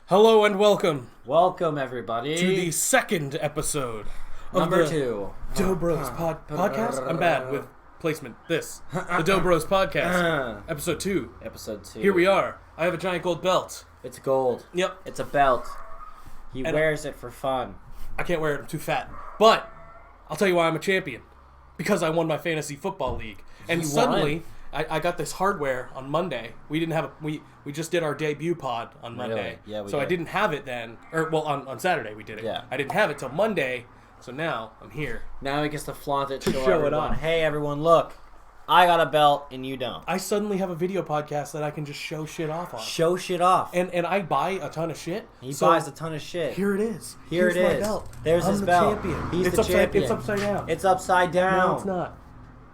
Hello and welcome Welcome, everybody, to the second episode of number the 2 Dough Bros podcast. I'm bad with placement. The Dough Bros podcast, episode 2. Episode 2. Here we are. I have a giant gold belt. It's gold. Yep. It's a belt. He And wears it for fun. I can't wear it. I'm too fat. But I'll tell you why I'm a champion. Because I won my fantasy football league. And You suddenly, I got this hardware on Monday. We didn't have we just did our debut pod on Monday. Really? Yeah, we so I did. didn't have it then. On Saturday we did it. Yeah. I didn't have it till Monday. So now I'm here. Now he gets to flaunt it, To show show it everyone. off. Hey, everyone, look. I got a belt and you don't. I suddenly have a video podcast that I can just show shit off on. Show shit off. And I buy a ton of shit. He so buys a ton of shit. Here it is. Here Here's it my is. belt. There's I'm his the belt. champion. He's it's the upside, champion. It's upside down. It's upside down. No, it's not.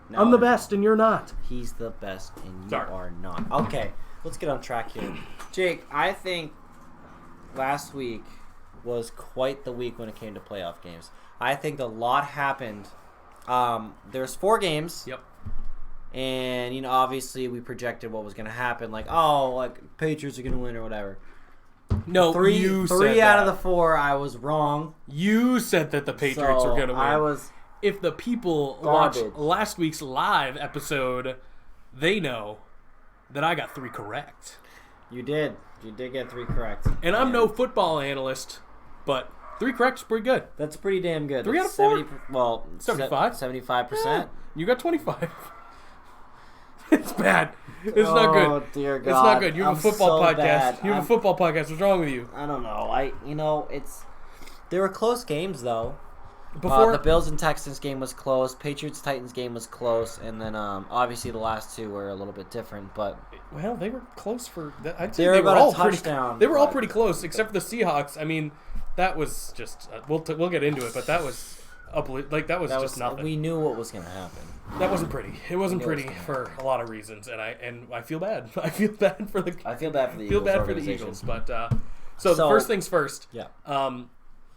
No, I'm the best and you're not. He's the best and you Sorry. are not. Okay, let's get on track here. Jake, I think last week was quite the week when it came to playoff games. I think a lot happened. There's 4 games. Yep. And, obviously we projected what was going to happen. Like, Patriots are going to win or whatever. No, you said three out that. of the 4, I was wrong. You said that the Patriots were going to win. If the people Garbage. watch last week's live episode, they know that I got 3 correct. You did. You did get 3 correct. And I'm no football analyst, but 3 correct is pretty good. That's pretty damn good. 3 out of That's 4? 75? 75? 75%. Yeah, you got 25. It's bad. It's not good. Oh, dear God. It's not good. You have I'm a football so podcast. bad. You have a football podcast. What's wrong with you? I don't know. They were close games, though. Before The Bills and Texans game was close. Patriots-Titans game was close. And then, obviously, the last 2 were a little bit different. But well, they were close for. I'd say They were they were about a all touchdown, They were all but- pretty close, except for the Seahawks. I mean, that was just. We'll get into it, but that was just nothing. We knew what was going to happen. That wasn't pretty. It wasn't It was pretty gonna for a lot of reasons, and I feel bad. I feel bad for the. I feel bad for the feel Eagles bad for the organization. Eagles, but so the first things first. Yeah.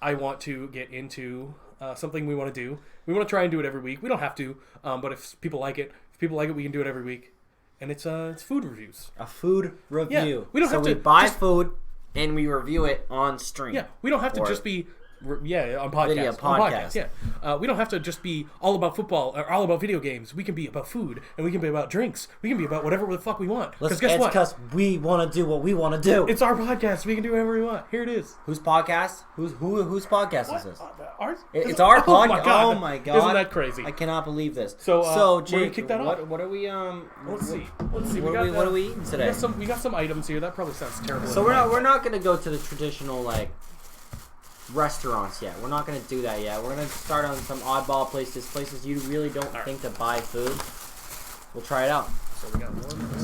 I want to get into something we want to do. We want to try and do it every week. We don't have to, but if people like it, we can do it every week. And it's food reviews. A food review. Yeah, we don't have to we buy just- food and we review it on stream. Yeah, we don't have to Or just be. On podcast. Video On podcast. Yeah. We don't have to just be all about football or all about video games. We can be about food, and we can be about drinks. We can be about whatever the fuck we want. Because guess what? Because we want to do what we want to do. It's our podcast. We can do whatever we want. Here it is. Whose podcast? Whose podcast is this? Ours? It's our Oh podcast. God. Oh my God! Isn't that crazy? I cannot believe this. So, we're Jake, gonna kick that off. what are we Let's see. What are we eating today? We got some items here. That probably sounds terrible. So we're not gonna go to the traditional restaurants yet. We're not gonna do that yet. We're gonna start on some oddball places you really don't think to buy food. We'll try it out. So we got one.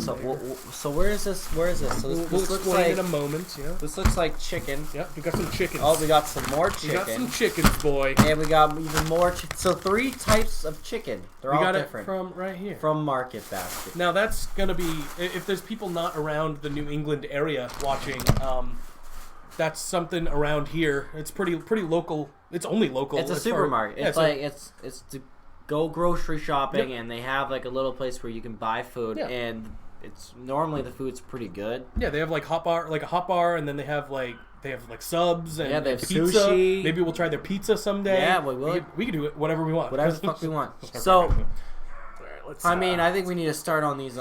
So where is this? So this We'll looks explain like in a moment. Yeah. this looks like chicken. Yep. We got some chickens. Oh, we got some more We chicken. got some chickens, boy. And we got even more. So 3 types of chicken. They're We all got different. it from right here. From Market Basket. Now that's gonna be if there's people not around the New England area watching. That's something around here. It's pretty local. It's only local. It's a as far- supermarket. Yeah, It's it's to go grocery shopping, Yep. and they have a little place where you can buy food, Yeah. and it's normally the food's pretty good. yeah, they have a hot bar, and then they have subs and, Yeah, they have and pizza. sushi. Maybe we'll try their pizza someday. Yeah, we will. We can do it whatever we want. Whatever the fuck we want. So, Alright, let's, I think we need to start on these.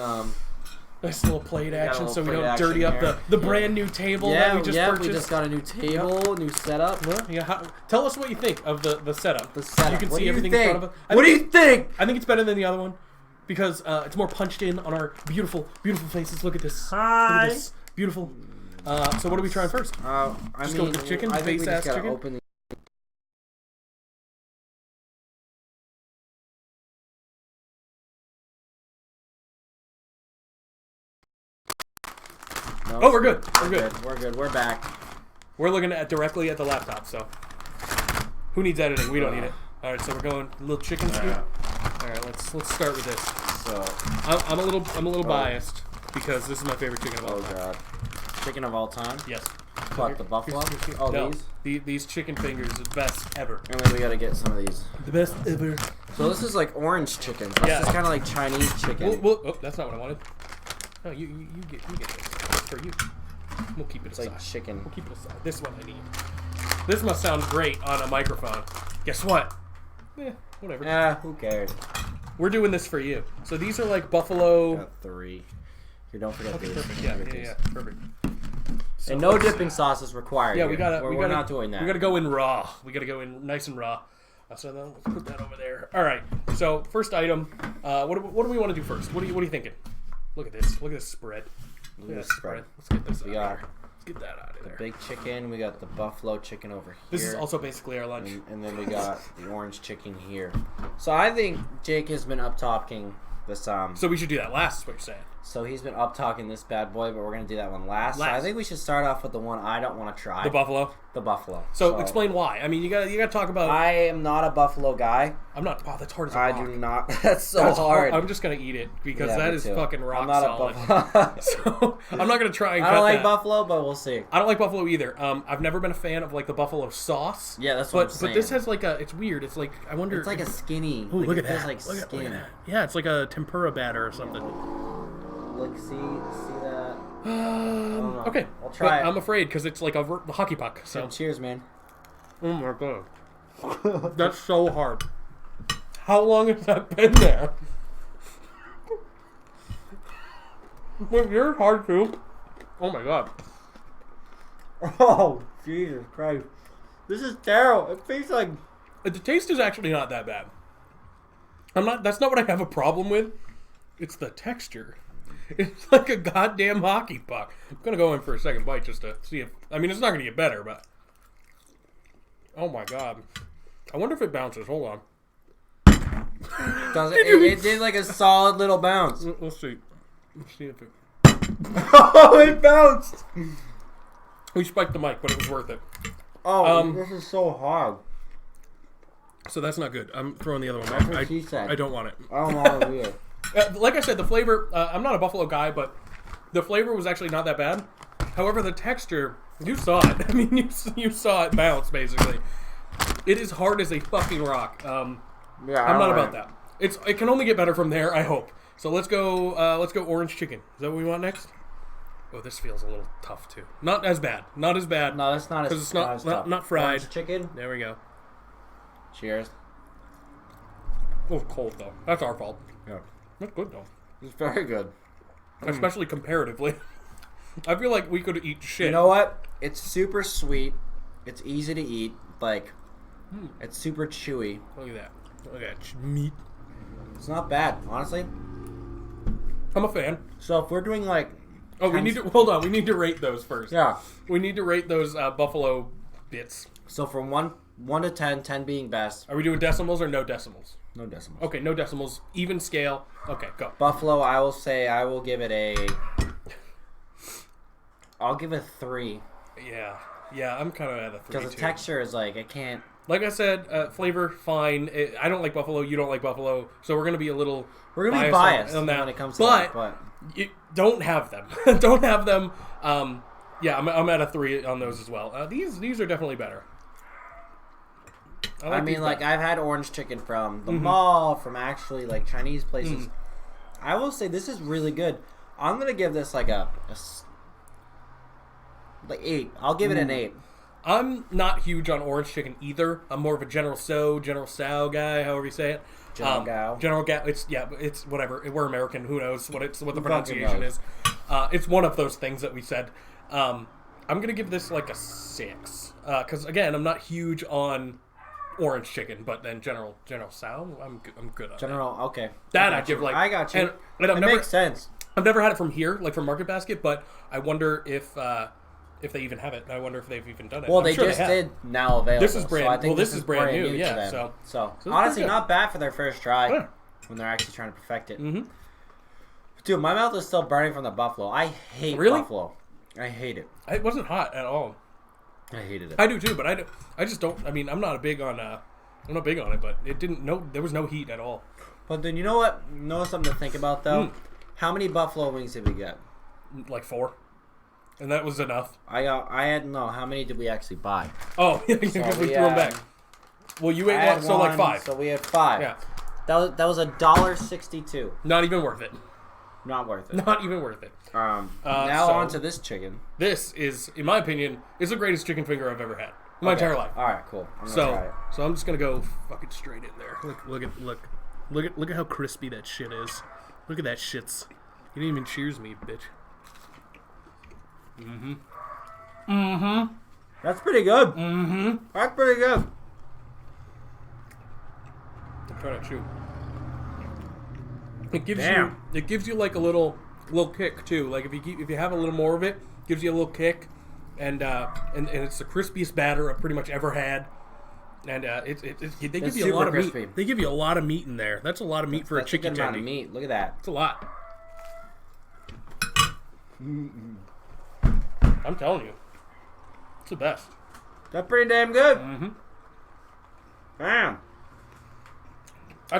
nice little plate got a action, little so we plate don't action dirty up here. the brand new table that we just purchased. we just got a new table, new setup. Well, yeah, tell us what you think of the setup. The setup. You can What see do you everything think? in front of us. What do you think? I think it's better than the other one because it's more punched in on our beautiful faces. Look at this. Hi. Look at this. Beautiful. So what are we trying first? Just go with the chicken, I think we base just ass gotta chicken? open the. No, Oh, we're good. We're good. We're good. We're back. We're looking at directly at the laptop, so who needs editing? We don't need it. All right, so we're going a little chicken skew. All right, let's start with this. So, I'm a little biased because this is my favorite chicken of all time. God, chicken of all time. Yes. What, the buffalo? Oh, no, these. these chicken fingers are the best ever. And then we gotta get some of these. The best ever. So this is like orange chicken. This Yeah. is kind of like Chinese chicken. Oh, that's not what I wanted. No, you get this. That's for you. We'll keep it It's aside. like chicken. We'll keep it aside. This one I need. This must sound great on a microphone. Guess what? Whatever. Who cares? We're doing this for you. So these are like buffalo. Got 3. Here, don't forget these. Perfect. Yeah. Perfect. So And no dipping sauce is required. Yeah, here. we gotta. We're not doing that. We gotta go in raw. We gotta go in nice and raw. So then let's put that over there. All right. So first item. What do we want to do first? What are you thinking? Look at this. Look at this spread. Look at this spread. Let's get this. We out got of here. Let's get that out of there. big chicken. We got the buffalo chicken over here. This is also basically our lunch. And then we got the orange chicken here. So I think Jake has been up talking this. So we should do that last. Is what you're saying? So he's been up talking this bad boy, but we're gonna do that one last. So I think we should start off with the one I don't want to try. The buffalo. The buffalo. So explain why. I mean, you gotta talk about. I am not a buffalo guy. I'm not. Wow, that's hard as a I rock. do not. That's so hard. I'm just gonna eat it because Yeah, that me is too. fucking rock I'm not solid. a buffalo. So I'm not gonna try and I cut don't like that. buffalo, but we'll see. I don't like buffalo either. I've never been a fan of like the buffalo sauce. Yeah, that's what I'm saying. But this has like a. It's weird. It's like I wonder. It's like a skinny. Ooh, look it at that. feels like Look at skin. that. Yeah, it's like a tempura batter or something. Look, see that. know. Okay, I'll try but it. I'm afraid because it's like a hockey puck. So. Cheers, man. Oh my god, that's so hard. How long has that been there? Well, yours hard too. Oh my god. Oh, Jesus Christ. This is terrible. It tastes like... The taste is actually not that bad. That's not what I have a problem with. It's the texture. It's like a goddamn hockey puck. I'm gonna go in for a second bite just to see if... I mean, it's not gonna get better, but... Oh my god. I wonder if it bounces. Hold on. Does it did like a solid little bounce. Let's see. Let's see if it... Oh, it bounced! We spiked the mic, but it was worth it. Oh, this is so hard. So that's not good. I'm throwing the other one That's back. what she said. I don't want it. I don't know what it is. Like I said, the flavor, I'm not a buffalo guy, but the flavor was actually not that bad. However, the texture, you saw it. I mean, you saw it bounce, basically. It is hard as a fucking rock. Yeah, I'm not about that. It can only get better from there, I hope. So let's go orange chicken. Is that what we want next? Oh, this feels a little tough, too. Not as bad. Not as bad. No, that's not as because it's not fried. Orange chicken. There we go. Cheers. Oh, cold, though. That's our fault. Yeah. That's good, though. It's very good. Especially comparatively. I feel like we could eat shit. You know what? It's super sweet. It's easy to eat. Like, it's super chewy. Look at that. Look at that meat. It's not bad, honestly. I'm a fan. So if we're doing like... Oh, we need to... Hold on. We need to rate those first. Yeah. We need to rate those buffalo bits. So from 1 to 10, 10 being best. Are we doing decimals or no decimals? No decimals. Okay, no decimals. Even scale. Okay, go. Buffalo, I will give it a... I'll give it 3. Yeah, I'm kind of at a 3 Because the texture is like, I can't... Like I said, flavor, fine. I don't like buffalo. You don't like buffalo. So we're going to be a little... We're going to be biased on that. when it comes to that, but... You don't have them. Don't have them. Yeah, I'm at a 3 on those as well. These are definitely better. I mean, like, I've had orange chicken from the mall, from actually, like, Chinese places. I will say this is really good. I'm going to give this, like, like 8. I'll give it an 8. I'm not huge on orange chicken either. I'm more of a General Tso guy, however you say it. General Gao. It's whatever. We're American. Who knows what the pronunciation is? It's one of those things that we said. I'm gonna give this like a 6 because again, I'm not huge on orange chicken, but then General Tso, I'm good on General, that. okay. That I give like I got you. And It makes sense. I've never had it from here, like from Market Basket, but I wonder if they even have it. I wonder if they've even done it. Well, I'm they sure just have. did now available. This is brand. So I think this is brand new. to Yeah. them. So it's honestly, pretty good. not bad for their first try Yeah. when they're actually trying to perfect it. Mm-hmm. Dude, my mouth is still burning from the buffalo. I hate Really? buffalo. I hate it. It wasn't hot at all. I hated it. I do too, but I just don't. I mean, I'm not big on it, but it didn't. No, there was no heat at all. But then you know what? You know something to think about though. How many buffalo wings did we get? Like 4, and that was enough. How many did we actually buy? Oh, because we threw them back. Well, you ate one, so like 5. So we had 5. Yeah, That was $1.62. not even worth it. Not worth it. Not even worth it. Now on to this chicken. This is, in my opinion, is the greatest chicken finger I've ever had in my entire life. All right, cool. So I'm just gonna go fucking straight in there. Look at how crispy that shit is. Look at that shits. You didn't even cheers me, bitch. That's pretty good. That's pretty good. I'm trying to chew. It gives you like a little kick too. Like if you have a little more of it, gives you a little kick, and it's the crispiest batter I've pretty much ever had. And they give you a lot of crispy. Meat. They give you a lot of meat in there. That's a lot of meat for a chicken tendy. Amount of meat. Look at that. It's a lot. I'm telling you, it's the best. That's pretty damn good. Damn. I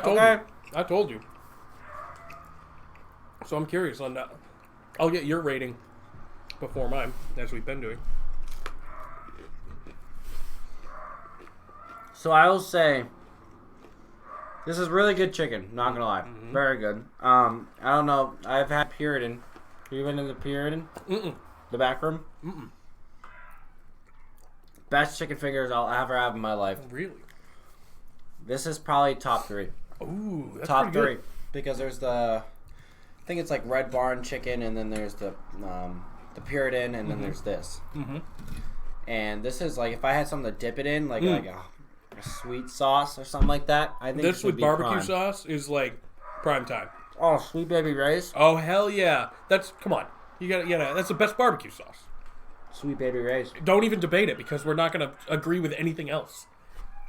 told you. So I'm curious on that. I'll get your rating before mine, as we've been doing. So I will say, this is really good chicken. Not gonna lie, very good. I don't know. I've had Puritan. Have you been in the Puritan? The back room? Best chicken fingers I'll ever have in my life. Really? This is probably top 3. Ooh, that's top pretty 3 good. Because there's I think it's like Red Barn chicken, and then there's the Puritan, and then there's this. And this is like, if I had something to dip it in, like a sweet sauce or something like that, I think this with barbecue sauce is like prime time. Oh, Sweet Baby Ray's. Oh hell yeah! Come on. You gotta that's the best barbecue sauce. Sweet Baby Ray's. Don't even debate it, because we're not gonna agree with anything else.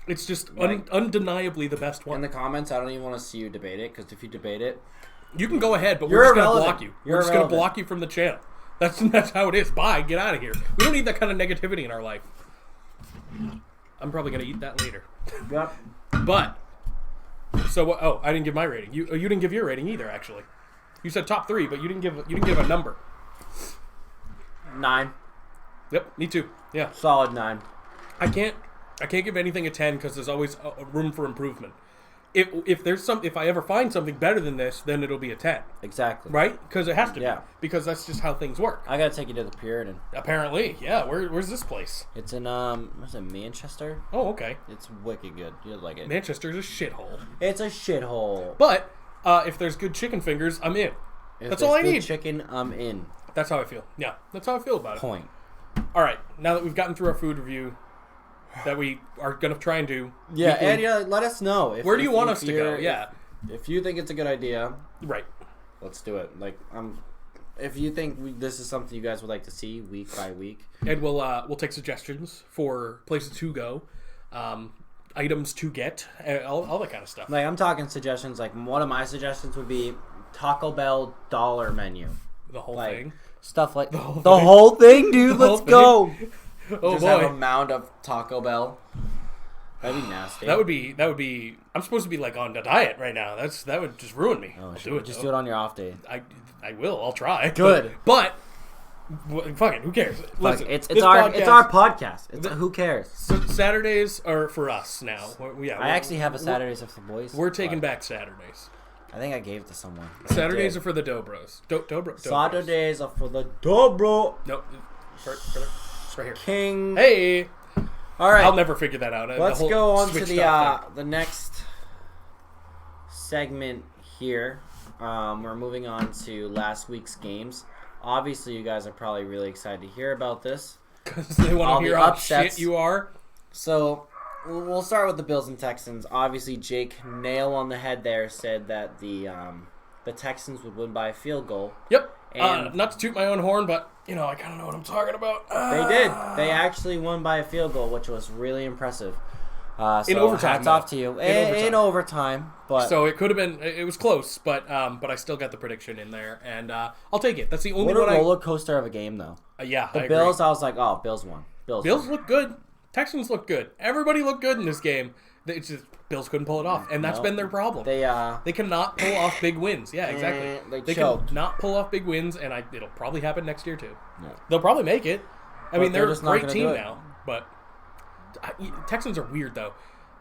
It's just undeniably the best one. In the comments, I don't even want to see you debate it, because if you debate it, you can go ahead, but we're just gonna block you. We're just gonna block you from the channel. That's how it is. Bye. Get out of here. We don't need that kind of negativity in our life. I'm probably gonna eat that later. Yep. But so I didn't give my rating. You didn't give your rating either. Actually, you said top 3, but you didn't give a number. 9. Yep, me too. Yeah, solid 9. I can't give anything a 10 because there's always a room for improvement. If I ever find something better than this, then it'll be a 10. Exactly. Right? Because it has to be. Because that's just how things work. I gotta take you to the Puritan. Apparently, yeah. Where's this place? It's in what's it, Manchester? Oh, okay. It's wicked good. You'd like it. Manchester's a shithole. It's a shithole. But if there's good chicken fingers, I'm in. That's all I need. Chicken, I'm in. That's how I feel. Yeah, that's how I feel about it. Point. All right. Now that we've gotten through our food review, that we are gonna try and do. Yeah, and let us know. Where do you want us to go? Yeah. If you think it's a good idea, right? Let's do it. Like, if you think this is something you guys would like to see week by week, and we'll take suggestions for places to go, items to get, all that kind of stuff. Like, I'm talking suggestions. Like, one of my suggestions would be Taco Bell dollar menu. The whole thing. Stuff like the whole thing, dude. Let's go. Oh just boy. Have a mound of Taco Bell. That'd be nasty. That would be. I'm supposed to be like on a diet right now. That would just ruin me. Oh, do it. Just do it on your off day. I will. I'll try. Good. But fuck it. Who cares? Listen, it's our podcast. Who cares? So Saturdays are for us now. I actually have a Saturdays of the boys. We're taking back Saturdays. I think I gave it to someone. Saturdays are for the Dobros. Saturdays are for the Dobro. Nope. It's right here. King. Hey. All right. I'll never figure that out. Let's go on to the next segment here. We're moving on to last week's games. Obviously, you guys are probably really excited to hear about this. Because they want to hear how shit you are. So, we'll start with the Bills and Texans. Obviously, Jake, nail on the head there, said that the Texans would win by a field goal. Yep. And not to toot my own horn, but, I kind of know what I'm talking about. They did. They actually won by a field goal, which was really impressive. In overtime. Hats off to you. In overtime. But so it could have been, it was close, but I still got the prediction in there, and I'll take it. That's the only one. What a roller coaster of a game, though. Yeah, the Bills, I was like, oh, Bills won. Bills look good. Texans look good. Everybody looked good in this game. It's just Bills couldn't pull it off, and that's been their problem. They cannot pull off big wins. Yeah, exactly. They cannot pull off big wins, and it'll probably happen next year too. Yeah. They'll probably make it. I mean, they're a great team now, but Texans are weird though.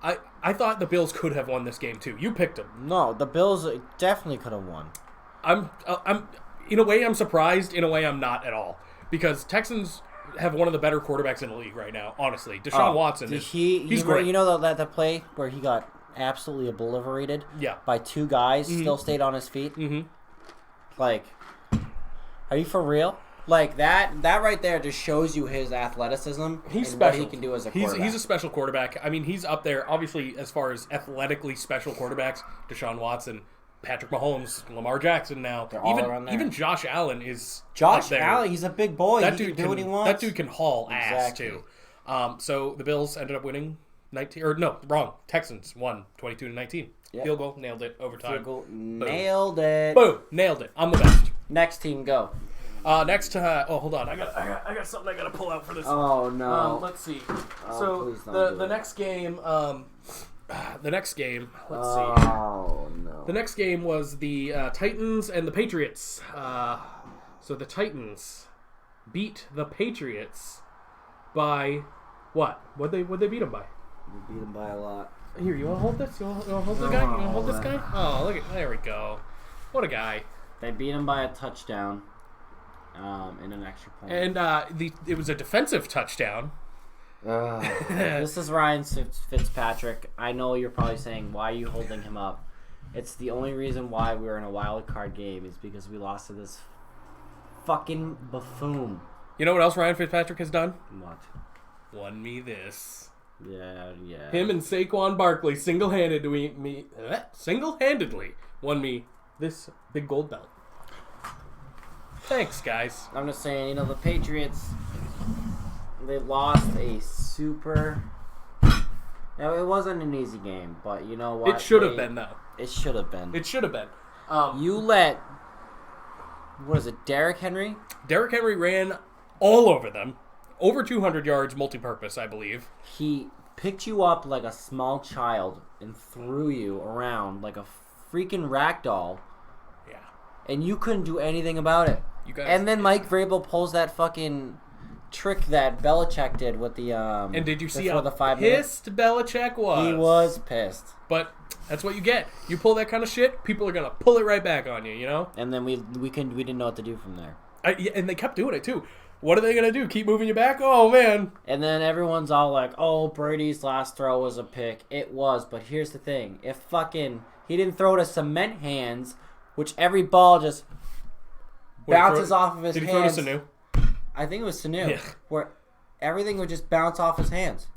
I thought the Bills could have won this game too. You picked them. No, the Bills definitely could have won. I'm in a way I'm surprised. In a way I'm not at all, because Texans have one of the better quarterbacks in the league right now. Honestly, Deshaun Watson he's great. You know that the play where he got absolutely obliterated by two guys, still stayed on his feet. Mm-hmm. Like, are you for real? Like that right there just shows you his athleticism. He's and special. What he can do as a quarterback. He's a special quarterback. I mean, he's up there obviously as far as athletically special quarterbacks. Deshaun Watson, Patrick Mahomes, Lamar Jackson. Now they're all around there. Even Josh Allen is Josh Allen. He's a big boy. That he dude can do what he wants. That dude can haul ass too. So the Bills ended up winning 19. Or no, wrong. Texans won 22-19. Yep. Field goal, nailed it. Overtime. Field goal, nailed it. Boom, nailed it. I'm the best. Next team, go. Hold on. I got something I gotta pull out for this. Oh no. Let's see. So the next game. Let's see. Oh no. The next game was the Titans and the Patriots. So the Titans beat the Patriots by what? What'd they beat them by? They beat them by a lot. Here, you want to hold this? You want to hold the guy? You want to hold this guy? Oh, look at there we go. What a guy. They beat him by a touchdown, in an extra point. And it was a defensive touchdown. This is Ryan Fitzpatrick. I know you're probably saying, why are you holding him up? It's the only reason why we were in a wild card game is because we lost to this fucking buffoon. You know what else Ryan Fitzpatrick has done? What? Won me this. Yeah. Him and Saquon Barkley single-handedly won me this big gold belt. Thanks, guys. I'm just saying, the Patriots, they lost a super... Now, it wasn't an easy game, but you know what? It should have been, though. It should have been. It should have been. You let... What is it, Derrick Henry? Derrick Henry ran all over them. Over 200 yards multi-purpose, I believe. He picked you up like a small child and threw you around like a freaking ragdoll. Yeah. And you couldn't do anything about it. And then Mike Vrabel pulls that fucking trick that Belichick did with the and did you see how the 5 pissed minutes? Belichick was? He was pissed. But that's what you get. You pull that kind of shit, people are gonna pull it right back on you. You know. And then we didn't know what to do from there. And they kept doing it too. What are they going to do? Keep moving you back? Oh, man. And then everyone's all like, oh, Brady's last throw was a pick. It was, but here's the thing. If he didn't throw to cement hands, which every ball just bounces off of his hands. Did he throw to Sanu? I think it was Sanu. Yeah. Where everything would just bounce off his hands.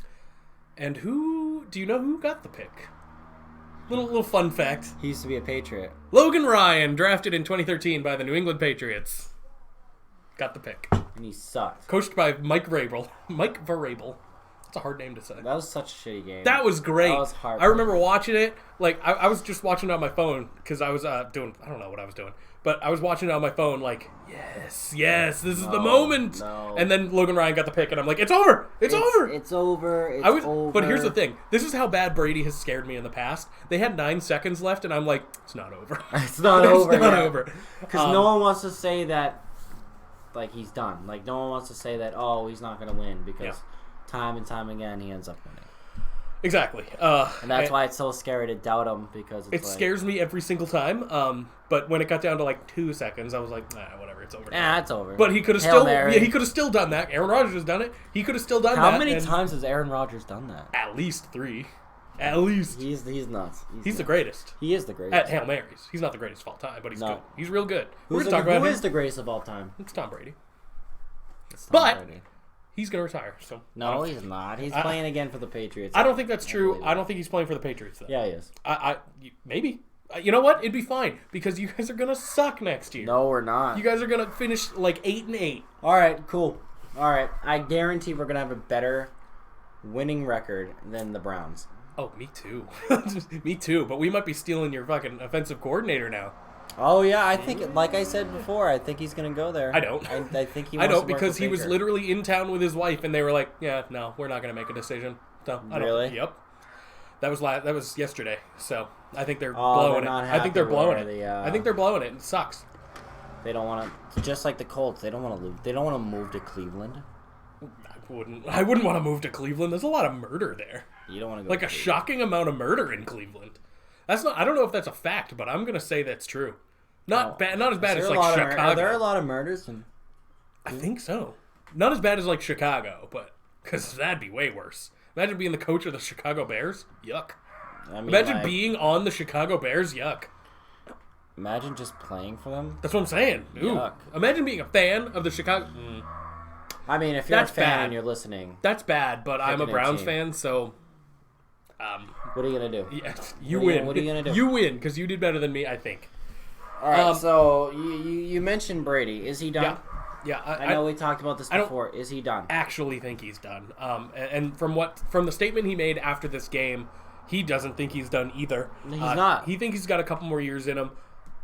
And do you know who got the pick? Little fun fact. He used to be a Patriot. Logan Ryan, drafted in 2013 by the New England Patriots. Got the pick. And he sucked. Coached by Mike Vrabel. Mike Vrabel. That's a hard name to say. That was such a shitty game. That was great. That was hard. I remember watching it. Like, I was just watching it on my phone because I was doing... I don't know what I was doing. But I was watching it on my phone like, yes, this is the moment. No. And then Logan Ryan got the pick, and I'm like, it's over. It's over. It's over. But here's the thing. This is how bad Brady has scared me in the past. They had 9 seconds left, and I'm like, it's not over. It's not over. It's not over. Because no one wants to say that, like, he's done. Like, no one wants to say that, oh, he's not going to win, because time and time again, he ends up winning. Exactly. And that's why it's so scary to doubt him, because it scares me every single time. But when it got down to like 2 seconds, I was like, whatever, it's over. It's over. But he could have still done that. Aaron Rodgers has done it. He could have still done that. How many times has Aaron Rodgers done that? At least 3. At least. He's nuts. He's the greatest. He is the greatest. At Hail Marys. He's not the greatest of all time, but he's good. He's real good. Who is the greatest of all time? It's Tom Brady. Brady. He's going to retire. So no, he's not. He's playing again for the Patriots. I don't think that's true. I don't think he's playing for the Patriots, though. Yeah, he is. Maybe. You know what? It'd be fine because you guys are going to suck next year. No, we're not. You guys are going to finish like 8-8. All right, cool. All right. I guarantee we're going to have a better winning record than the Browns. Oh, me too. Me too. But we might be stealing your fucking offensive coordinator now. Oh, yeah. I think, like I said before, I think he's going to go there. I don't. I think he wants I don't to work because with he was Baker. literally in town with his wife, and they were like, yeah, no, we're not going to make a decision. So, I don't. Really? Yep. That was yesterday. So, I think they're blowing it. I think they're blowing it. I think they're blowing it. It sucks. They don't want to, just like the Colts, they don't want to lose. They don't want to move to Cleveland. I wouldn't want to move to Cleveland. There's a lot of murder there. You don't want to go like a shocking amount of murder in Cleveland. That's not. I don't know if that's a fact, but I'm gonna say that's true. Not bad. Not as bad as like Chicago. Are there a lot of murders? I think so. Not as bad as like Chicago, but because that'd be way worse. Imagine being the coach of the Chicago Bears. Yuck. Imagine being on the Chicago Bears. Yuck. Imagine just playing for them. That's what I'm saying. Ooh. Yuck. Imagine being a fan of the Chicago. I mean, if you're a fan and you're listening, that's bad. But I'm a Browns fan, so. What are you gonna do? Yes, you win. What are you gonna do? You win because you did better than me, I think. All right. So you mentioned Brady. Is he done? Yeah. I know we talked about this before. Is he done? Actually, think he's done. And from the statement he made after this game, he doesn't think he's done either. He's not. He thinks he's got a couple more years in him.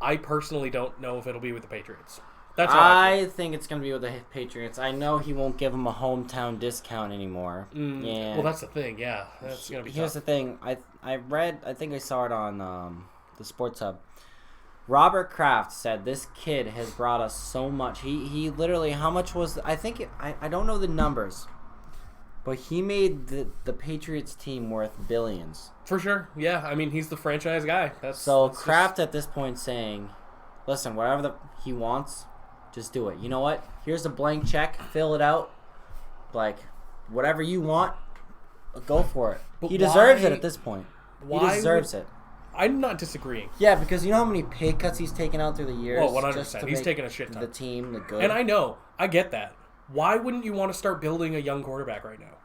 I personally don't know if it'll be with the Patriots. That's I think it's going to be with the Patriots. I know he won't give him a hometown discount anymore. Well, that's the thing. Yeah, that's going to be Here's tough. the thing. I read, I think I saw it on the Sports Hub. Robert Kraft said this kid has brought us so much. He literally, how much was, I don't know the numbers, but he made the Patriots team worth billions. For sure. Yeah, I mean, he's the franchise guy. That's Kraft at this point saying, listen, whatever he wants, just do it. You know what? Here's a blank check. Fill it out. Like, whatever you want, go for it. But he deserves it at this point. He deserves it. I'm not disagreeing. Yeah, because you know how many pay cuts he's taken out through the years? Oh, 100%. He's taken a shit ton. The team, the good. And I get that. Why wouldn't you want to start building a young quarterback right now?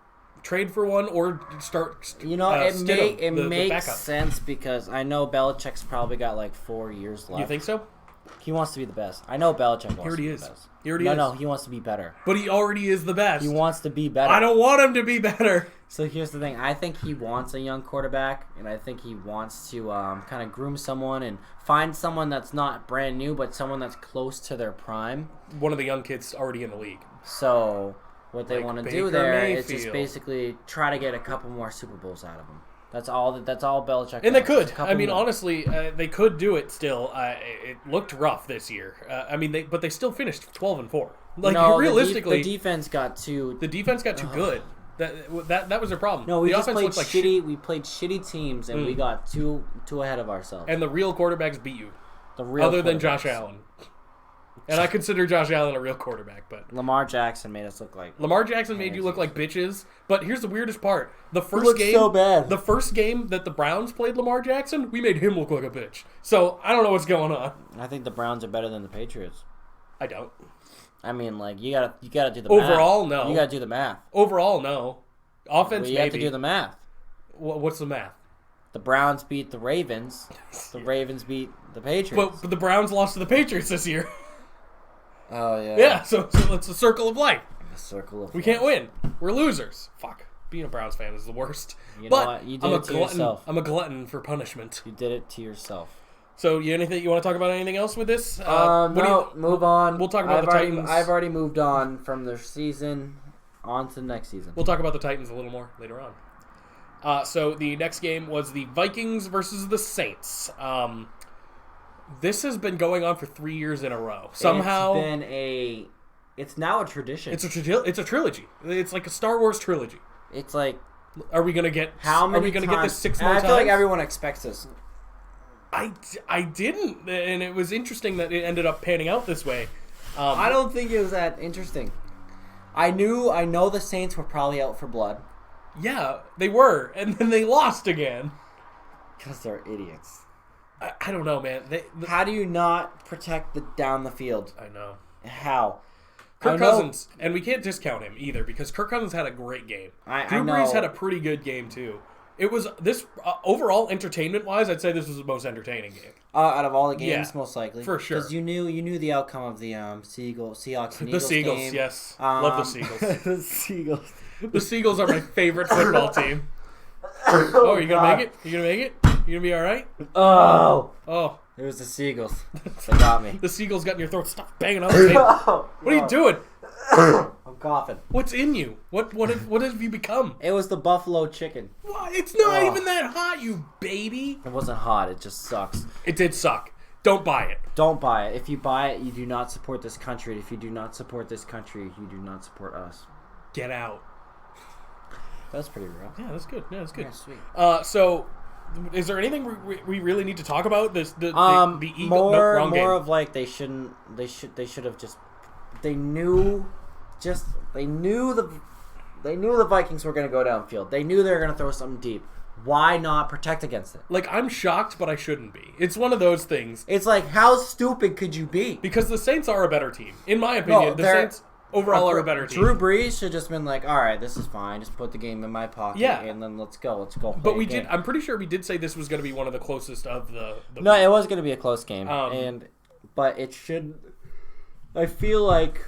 Trade for one or start. It makes sense because I know Belichick's probably got like 4 years left. You think so? He wants to be the best. I know Belichick wants to be the best. He already is. No, he wants to be better. But he already is the best. He wants to be better. I don't want him to be better. So here's the thing. I think he wants a young quarterback, and I think he wants to kind of groom someone and find someone that's not brand new, but someone that's close to their prime. One of the young kids already in the league. So what they want to do there is just basically try to get a couple more Super Bowls out of him. That's all Belichick. And they could. I mean, honestly, they could do it still. It looked rough this year. But they still finished 12-4. Like realistically, the defense got too. The defense got too good. That was their problem. No, we the just offense played like shitty. We played shitty teams, and we got too ahead of ourselves. And the real quarterbacks beat you. Other than Josh Allen. And I consider Josh Allen a real quarterback, but Lamar Jackson made us look like made you look like bitches. But here's the weirdest part: the first game that the Browns played Lamar Jackson, we made him look like a bitch. So I don't know what's going on. I think the Browns are better than the Patriots. I don't. I mean, like you gotta do the overall math. No. You gotta do the math. Overall, no. Offense, you have to do the math. What's the math? The Browns beat the Ravens. The Ravens beat the Patriots. But the Browns lost to the Patriots this year. Oh, yeah. Yeah, so it's a circle of life. A circle of life. We can't win. We're losers. Fuck. Being a Browns fan is the worst. You know what? You did it to yourself. I'm a glutton for punishment. You did it to yourself. So, you want to talk about anything else with this? No, move on. We'll talk about the Titans. I've already moved on from the season on to the next season. We'll talk about the Titans a little more later on. So, the next game was the Vikings versus the Saints. This has been going on for 3 years in a row. Somehow, it's now a tradition. It's a trilogy. It's like a Star Wars trilogy. It's like, are we gonna get? How many? Are we gonna get this 6 more times? I feel like everyone expects this. I didn't, and it was interesting that it ended up panning out this way. I don't think it was that interesting. I know the Saints were probably out for blood. Yeah, they were, and then they lost again. Because they're idiots. I don't know, man. How do you not protect down the field? I know. How? Kirk Cousins, and we can't discount him either because Kirk Cousins had a great game. Drew Brees had a pretty good game too. It was this overall entertainment-wise, I'd say this was the most entertaining game out of all the games, most likely, for sure. Because you knew the outcome of the Seahawks and Eagles. The Seagulls, game. Yes, love the Seagulls. The Seagulls. The Seagulls are my favorite football team. Oh, are you gonna make it? You gonna make it? You gonna be all right? Oh. It was the Seagulls. They got me. The Seagulls got in your throat. Stop banging on the table. What are you doing? I'm coughing. What's in you? What have you become? It was the buffalo chicken. What? It's not even that hot, you baby. It wasn't hot. It just sucks. It did suck. Don't buy it. Don't buy it. If you buy it, you do not support this country. If you do not support this country, you do not support us. Get out. That's pretty real. Yeah, that's good. Yeah, that's good. Yeah, sweet. So is there anything we really need to talk about? The Eagles. More of like they should have just they knew the Vikings were going to go downfield. They knew they were going to throw something deep. Why not protect against it? Like, I'm shocked, but I shouldn't be. It's one of those things. It's like, how stupid could you be? Because the Saints are a better team. In my opinion, the Saints overall are a better team. Drew Brees should just been like, all right, this is fine. Just put the game in my pocket, and then let's go. But we did. I'm pretty sure we did say this was going to be one of the closest of the No, it was going to be a close game, but it should. I feel like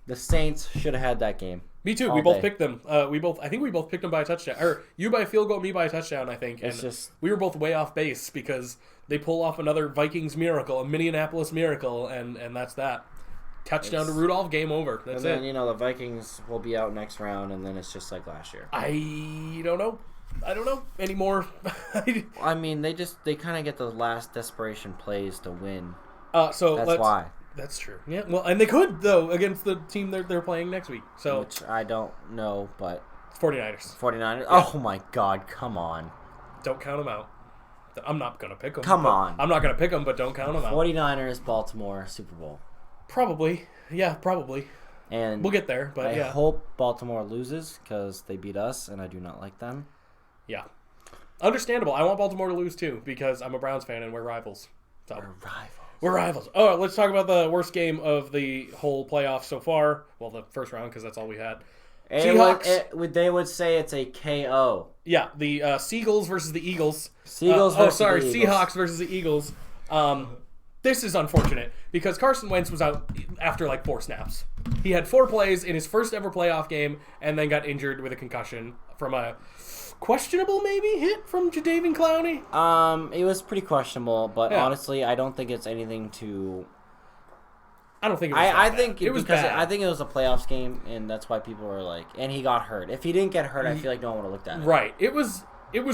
the Saints should have had that game. Me too. We both picked them. I think we both picked them by a touchdown, or you by a field goal, me by a touchdown. I think. We were both way off base because they pull off another Vikings miracle, a Minneapolis miracle, and that's that. Touchdown to Rudolph, game over. That's it. And then, the Vikings will be out next round, and then it's just like last year. I don't know anymore. I mean, they kind of get the last desperation plays to win. That's why. That's true. Yeah, well, and they could, though, against the team they're playing next week. So which I don't know, but... 49ers. 49ers? Yeah. Oh, my God. Come on. Don't count them out. I'm not going to pick them. Come on. I'm not going to pick them, but don't count them out. 49ers, Baltimore, Super Bowl. Probably. Yeah, probably. And we'll get there, but I hope Baltimore loses because they beat us, and I do not like them. Yeah. Understandable. I want Baltimore to lose, too, because I'm a Browns fan, and we're rivals. So. We're rivals. Oh, let's talk about the worst game of the whole playoff so far. Well, the first round, because that's all we had. Seahawks. They would say it's a KO. Yeah, the Seagulls versus the Eagles. Seahawks versus the Eagles. This is unfortunate because Carson Wentz was out after like 4 snaps. He had 4 plays in his first ever playoff game and then got injured with a concussion from a questionable maybe hit from Jadeveon Clowney. It was pretty questionable, but honestly, I don't think it's anything to. I don't think it was. I think it was bad. I think it was a playoffs game, and that's why people were like. And he got hurt. If he didn't get hurt, I feel like no one would have looked at it. Right. It was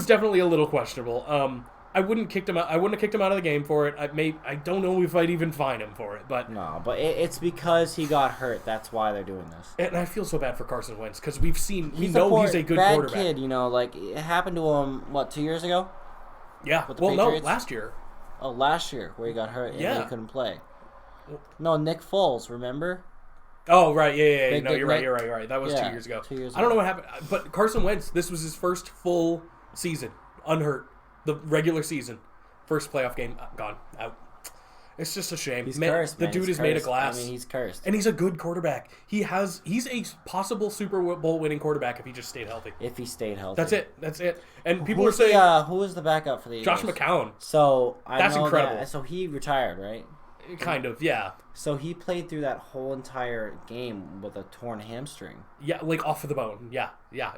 definitely a little questionable. I wouldn't have kicked him out of the game for it. I don't know if I'd even fine him for it, but no. But it's because he got hurt. That's why they're doing this. And I feel so bad for Carson Wentz because we know he's a good quarterback. Kid, like it happened to him. What, 2 years ago? Yeah. Well, no, last year. Oh, last year where he got hurt and he couldn't play. No, Nick Foles. Remember? Oh, right. Yeah. No, you're right. That was 2 years ago. 2 years ago. I don't know what happened, but Carson Wentz. This was his first full season unhurt. The regular season, first playoff game, gone, out. It's just a shame. He's cursed, man. The dude is made of glass. I mean, he's cursed. And he's a good quarterback. He's a possible Super Bowl winning quarterback if he just stayed healthy. If he stayed healthy. That's it. And people are saying... who was the backup for the Eagles? Josh McCown. So, that's incredible. So he retired, right? Kind of, yeah. So he played through that whole entire game with a torn hamstring. Yeah, like off of the bone. Yeah.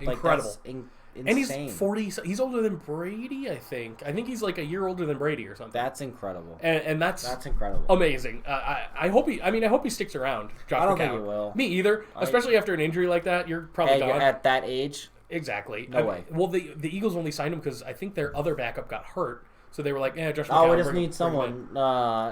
Incredible. Insane. And he's 40. He's older than Brady, I think. I think he's like a year older than Brady or something. That's incredible. And that's incredible. Amazing. I hope he sticks around. Josh McCown. I don't think he will. Me either. Especially after an injury like that, you're probably gone. At that age. Exactly. No way. Well, the Eagles only signed him because I think their other backup got hurt. So they were like, Josh McCown. We just need someone,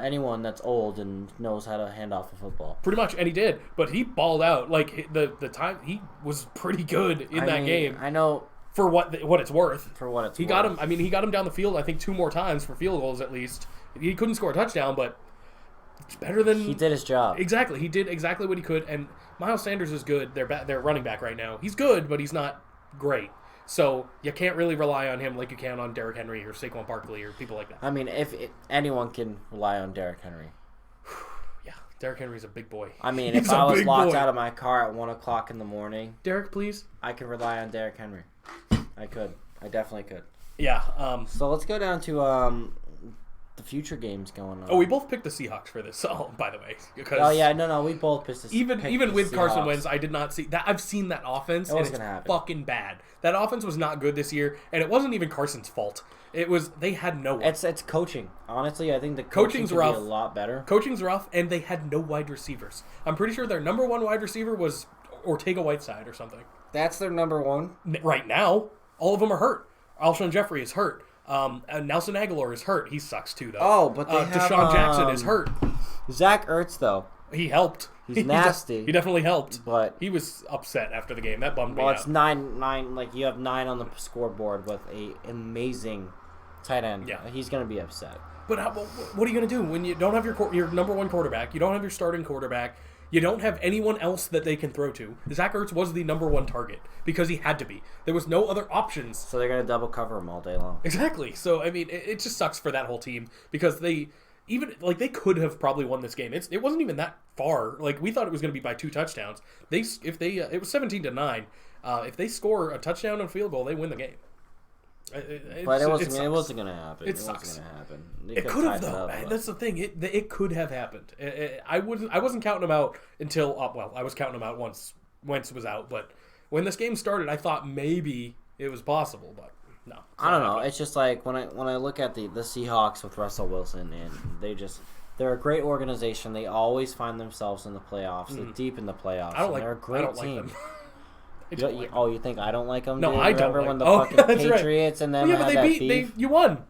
anyone that's old and knows how to hand off a football. Pretty much, and he did. But he balled out. Like, the time, he was pretty good in that game. I know. For what it's worth. He got him. I mean, he got him down the field. I think 2 more times for field goals at least. He couldn't score a touchdown, but it's better than he did his job. Exactly, he did exactly what he could. And Miles Sanders is good. They're running back right now. He's good, but he's not great. So you can't really rely on him like you can on Derrick Henry or Saquon Barkley or people like that. I mean, anyone can rely on Derrick Henry. Yeah, Derrick Henry's a big boy. I mean, if I was locked out of my car at 1:00 in the morning, Derrick, please, I could rely on Derrick Henry. I could. I definitely could. Yeah. So let's go down to the future games going on. Oh, we both picked the Seahawks for this. Oh, by the way. No, we both picked the Even with Carson Wentz, I did not see that. I've seen that offense, and it's fucking bad. That offense was not good this year, and it wasn't even Carson's fault. It was they had no one. It's coaching. Honestly, I think the coaching's rough. Be a lot better. Coaching's rough, and they had no wide receivers. I'm pretty sure their number 1 wide receiver was Ortega-Whiteside or something. That's their number 1? Right now. All of them are hurt. Alshon Jeffrey is hurt. Nelson Aguilar is hurt. He sucks too, though. Oh, but they have Deshaun Jackson is hurt. Zach Ertz, though. He helped. He's nasty. He definitely helped. But he was upset after the game. That bummed me out. Well, it's 9. Like, you have 9 on the scoreboard with a amazing Tight end. Yeah. He's going to be upset. But what are you going to do when you don't have your number one quarterback? You don't have your starting quarterback. You don't have anyone else that they can throw to. Zach Ertz was the number one target because he had to be. There was no other options. So they're going to double cover him all day long. Exactly. So, I mean, it just sucks for that whole team because they could have probably won this game. It wasn't even that far. Like, we thought it was going to be by 2 touchdowns. It was 17-9. If they score a touchdown and field goal, they win the game. But it wasn't going to happen. It sucks. Wasn't going to happen. It could have, though. That's the thing. It could have happened. I wasn't counting them out until I was counting them out once Wentz was out. But when this game started, I thought maybe it was possible. But no, I don't know. It's just like when I look at the Seahawks with Russell Wilson, and they're a great organization. They always find themselves in the playoffs. They're deep in the playoffs. They're a great team. You think I don't like them? No, I don't. Remember when the fucking Patriots and them had that beef? You won.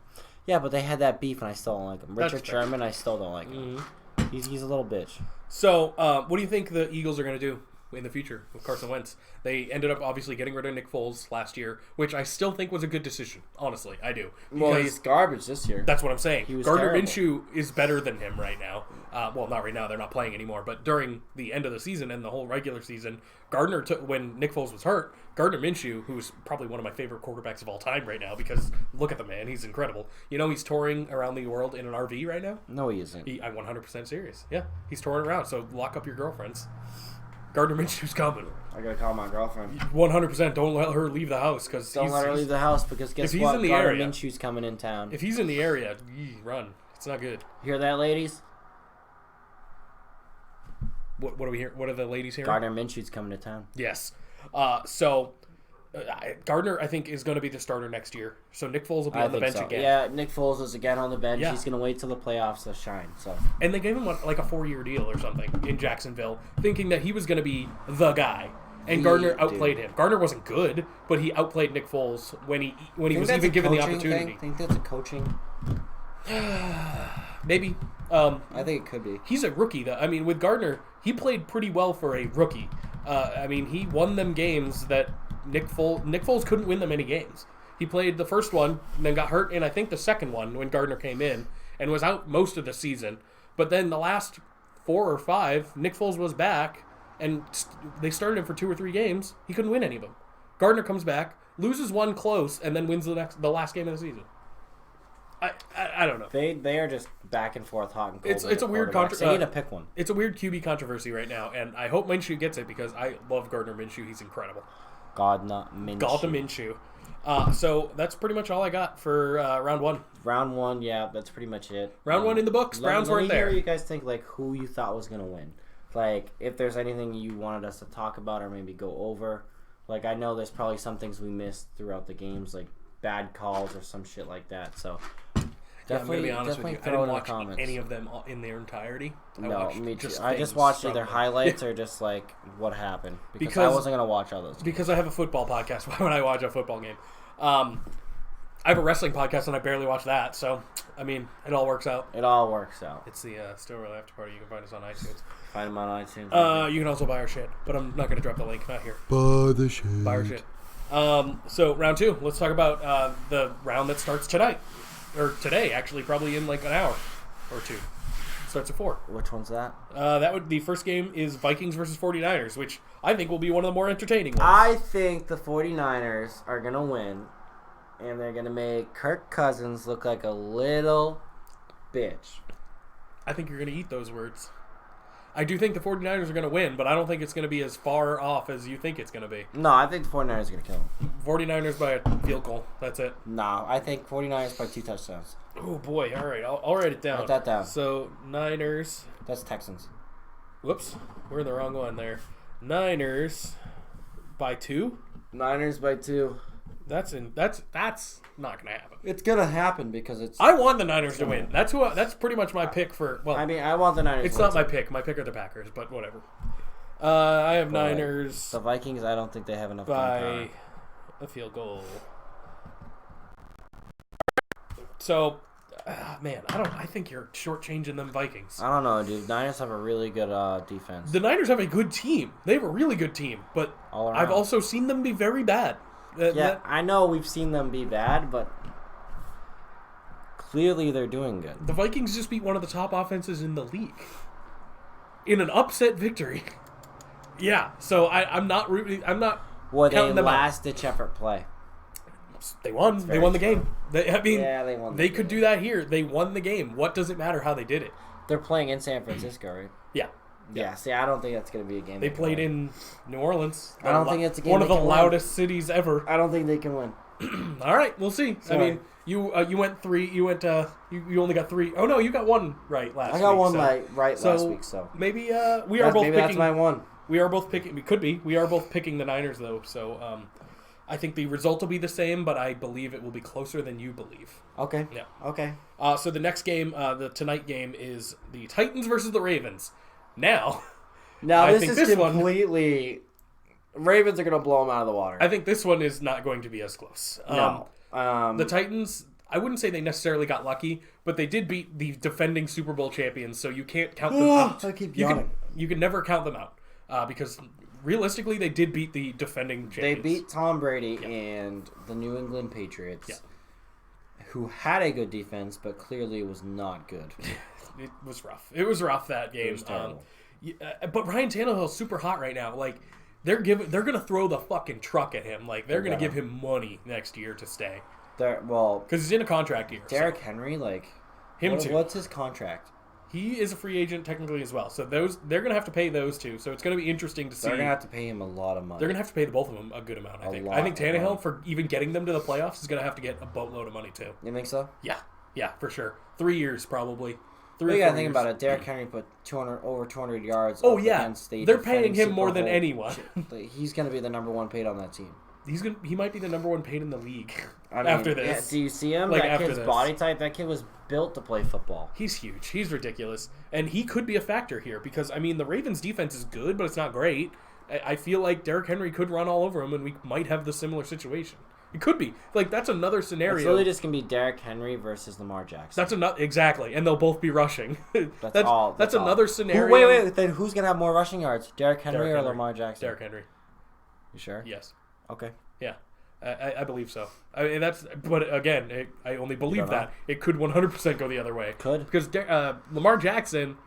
Yeah, but they had that beef, and I still don't like him. Richard Sherman, I still don't like him. Mm-hmm. He's a little bitch. So, what do you think the Eagles are going to do in the future with Carson Wentz? They ended up obviously getting rid of Nick Foles last year, which I still think was a good decision. Honestly, I do. Well, he's garbage this year. That's what I'm saying. Gardner Minshew is better than him right now. Well, not right now. They're not playing anymore. But during the end of the season and the whole regular season, when Nick Foles was hurt, Gardner Minshew, who's probably one of my favorite quarterbacks of all time right now, because look at the man. He's incredible. You know he's touring around the world in an RV right now? No, he isn't. I'm 100% serious. Yeah, he's touring around. So lock up your girlfriends. Gardner Minshew's coming. I gotta call my girlfriend. 100%. Don't let her leave the house don't let her leave the house because guess what? Gardner Minshew's coming in town. If he's in the area, run. It's not good. Hear that, ladies? What do we hear? What are the ladies hearing? Gardner Minshew's coming to town. Yes. Gardner, I think, is going to be the starter next year. So Nick Foles will be on the bench again. Yeah, Nick Foles is again on the bench. Yeah. He's going to wait till the playoffs to shine. So. And they gave him like a 4-year deal or something in Jacksonville, thinking that he was going to be the guy. And Gardner outplayed him. Gardner wasn't good, but he outplayed Nick Foles when he was even given the opportunity. Think that's a coaching? Maybe. I think it could be. He's a rookie, though. I mean, with Gardner, he played pretty well for a rookie. I mean, he won them games that Nick Foles couldn't win them any games. He played the first one, and then got hurt in, I think, the second one when Gardner came in, and was out most of the season. But then the last 4 or 5, Nick Foles was back, and they started him for 2 or 3 games. He couldn't win any of them. Gardner comes back, loses one close, and then wins the last game of the season. I don't know. They are just back and forth, hot and cold. It's a weird controversy. They need to pick one. It's a weird QB controversy right now, and I hope Minshew gets it because I love Gardner Minshew. He's incredible. Gardner Minshew. So that's pretty much all I got for round 1. Round 1, yeah, that's pretty much it. Round 1 in the books. Browns weren't there. Let me hear you guys think like who you thought was gonna win. Like if there's anything you wanted us to talk about or maybe go over. Like I know there's probably some things we missed throughout the games, like bad calls or some shit like that. So definitely, I'm gonna be honest with you. I didn't watch any of them in their entirety. I just watched either highlights or just like what happened because I wasn't gonna watch all those games. Because I have a football podcast. Why would I watch a football game? I have a wrestling podcast and I barely watch that. So I mean, it all works out. It's the Still Real After Party. You can find us on iTunes. Find them on iTunes. You can also buy our shit, but I'm not gonna drop the link. Not here. Buy our shit. So round 2. Let's talk about the round that starts tonight. Or today, actually, probably in like an hour or 2. Starts at 4. Which one's that? The first game is Vikings versus 49ers, which I think will be one of the more entertaining ones. I think the 49ers are going to win, and they're going to make Kirk Cousins look like a little bitch. I think you're going to eat those words. I do think the 49ers are going to win, but I don't think it's going to be as far off as you think it's going to be. No, I think the 49ers are going to kill them. 49ers by a field goal. That's it. No, I think 49ers by 2 touchdowns. Oh, boy. All right. I'll write it down. Write that down. So, Niners. That's Texans. Whoops. We're in the wrong one there. Niners by 2? Niners by 2. That's not gonna happen. It's gonna happen because it's. I want the Niners to win. That's pretty much my pick for. Well, I mean, I want the Niners. It's not my pick. My pick are the Packers, but whatever. I have Niners. The Vikings. I don't think they have enough by a field goal. So, man, I think you're shortchanging them Vikings. I don't know, dude. Niners have a really good defense. The Niners have a good team. They have a really good team, but I've also seen them be very bad. I know we've seen them be bad, but clearly they're doing good. The Vikings just beat one of the top offenses in the league in an upset victory. Yeah, so I'm not rooting. I'm not. What a last-ditch effort play. They won. They won the game. They won. They could do that here. They won the game. What does it matter how they did it? They're playing in San Francisco, right? Yeah. Yeah. See, I don't think that's going to be a game. They played in New Orleans. I don't think it's a game. One of the loudest cities ever. I don't think they can win. All right, we'll see. Sorry. I mean, you went 3. You went. You only got 3. Oh no, you got 1 right last week. I got 1 right last week. So maybe we are both picking. That's my 1. We are both picking. We could be. We are both picking the Niners though. So I think the result will be the same, but I believe it will be closer than you believe. Okay. Yeah. Okay. So the next game, the tonight game, is the Titans versus the Ravens. Now this is completely. Ravens are going to blow them out of the water. I think this one is not going to be as close. No. The Titans, I wouldn't say they necessarily got lucky, but they did beat the defending Super Bowl champions, so you can't count them out. I keep yawning. You can never count them out because realistically, they did beat the defending champions. They beat Tom Brady and the New England Patriots, who had a good defense, but clearly was not good. It was rough. It was rough, that game. It was terrible. But Ryan Tannehill's super hot right now. Like, they're gonna throw the fucking truck at him. Like, they're gonna give him money next year to stay. Because he's in a contract year. Derrick Henry, like, what's his contract? He is a free agent technically as well. So they're going to have to pay those two. So it's going to be interesting to see. They're going to have to pay him a lot of money. They're going to have to pay the both of them a good amount, I think. I think Tannehill, for even getting them to the playoffs, is going to have to get a boatload of money too. You think so? Yeah, for sure. 3 years probably. You got to think about it. Derrick Henry put over 200 yards. Against they're paying him more than anyone. He's going to be the number 1 paid on that team. He might be the number 1 paid in the league after this. Yeah, do you see him? Like, that kid's body type, that kid was built to play football. He's huge. He's ridiculous. And he could be a factor here because, I mean, the Ravens' defense is good, but it's not great. I feel like Derrick Henry could run all over him, and we might have the similar situation. It could be. Like, that's another scenario. It's really just going to be Derrick Henry versus Lamar Jackson. Exactly, and they'll both be rushing. That's another scenario. Wait. Then who's going to have more rushing yards? Derrick Henry or Lamar Jackson? Derrick Henry. You sure? Yes. Okay. Yeah. I believe so. But again, I only believe that. It could 100% go the other way. Could. Because Lamar Jackson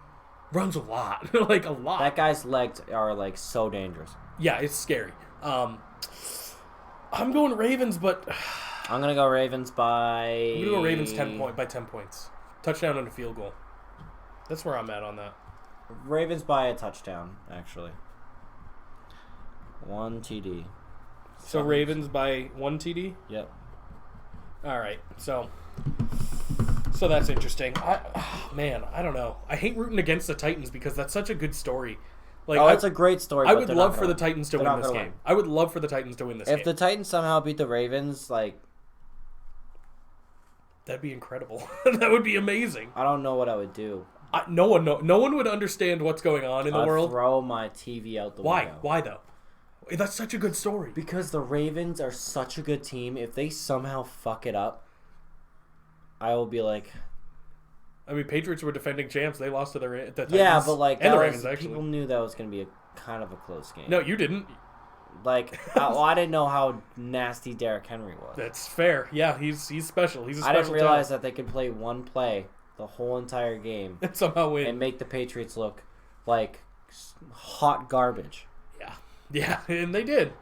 runs a lot. Like, a lot. That guy's legs are, like, so dangerous. Yeah, it's scary. I'm going Ravens, but... I'm going to go Ravens by... I'm going to go Ravens by 10 points. Touchdown and a field goal. That's where I'm at on that. Ravens by a touchdown, actually. 1 TD. So Ravens by 1 TD? Yep. All right. So that's interesting. I don't know. I hate rooting against the Titans because that's such a good story. Like, it's a great story. I would love for the Titans to win this game. I would love for the Titans to win this game. If the Titans somehow beat the Ravens, like... That'd be incredible. That would be amazing. I don't know what I would do. No one would understand what's going on in the world. I'd throw my TV out the window. Why though? That's such a good story. Because the Ravens are such a good team. If they somehow fuck it up, I will be like... I mean, Patriots were defending champs. They lost to the Titans. Yeah, but like and the Ravens, actually. People knew that was going to be a kind of a close game. No, you didn't. Like, I didn't know how nasty Derrick Henry was. That's fair. Yeah, he's special. He's a special I didn't realize that they could play one play the whole entire game and somehow win and make the Patriots look like hot garbage. Yeah, and they did.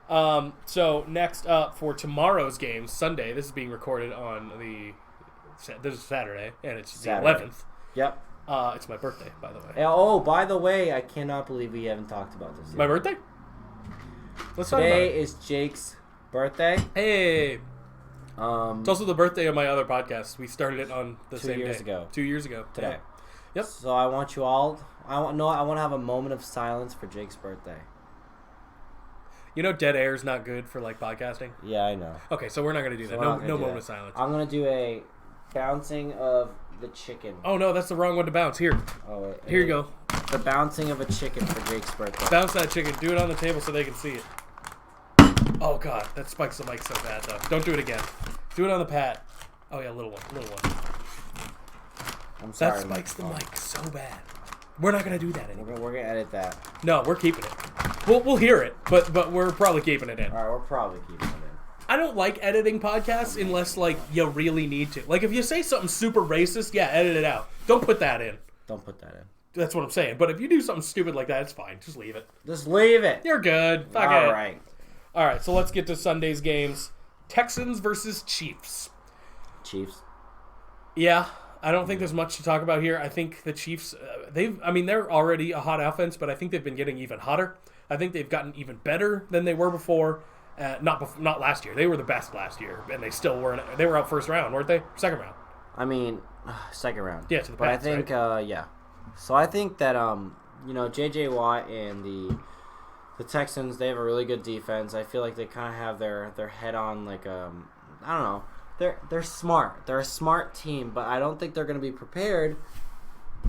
So next up for tomorrow's game, Sunday. This is being recorded on this is Saturday, and it's Saturday. The 11th. Yep. It's my birthday, by the way. Oh, by the way, I cannot believe we haven't talked about this yet. My birthday? Let's talk about it. Today is Jake's birthday. Hey. It's also the birthday of my other podcast. We started it on the same day. 2 years ago. Today. Yep. So I want you all... I want to have a moment of silence for Jake's birthday. You know dead air is not good for, like, podcasting? Yeah, I know. Okay, so we're not going to do that. No moment of silence. I'm going to do a bouncing of the chicken. Oh, no, that's the wrong one to bounce. Here. Here you go. The bouncing of a chicken for Jake's birthday. Bounce that chicken. Do it on the table so they can see it. Oh, God. That spikes the mic so bad, though. Don't do it again. Do it on the pad. Oh, yeah, little one. I'm sorry. That spikes the mic so bad. We're not going to do that anymore. We're going to edit that. No, we're keeping it. We'll hear it, but we're probably keeping it in. All right, we're probably keeping it in. I don't like editing podcasts unless, like, you really need to. Like, if you say something super racist, yeah, edit it out. Don't put that in. Don't put that in. That's what I'm saying. But if you do something stupid like that, it's fine. Just leave it. Just leave it. You're good. Fuck it. All right. All right, so let's get to Sunday's games. Texans versus Chiefs. Chiefs. Yeah, I don't think there's much to talk about here. I think the Chiefs, they're already a hot offense, but I think they've been getting even hotter. I think they've gotten even better than they were before. Not last year. They were the best last year, and they still weren't. They were out first round, weren't they? Second round. I mean, second round. Yeah, to the Pats, but I think, right? yeah. So I think that J.J. Watt and the Texans, they have a really good defense. I feel like they kind of have their head on, like, I don't know. They're smart. They're a smart team, but I don't think they're going to be prepared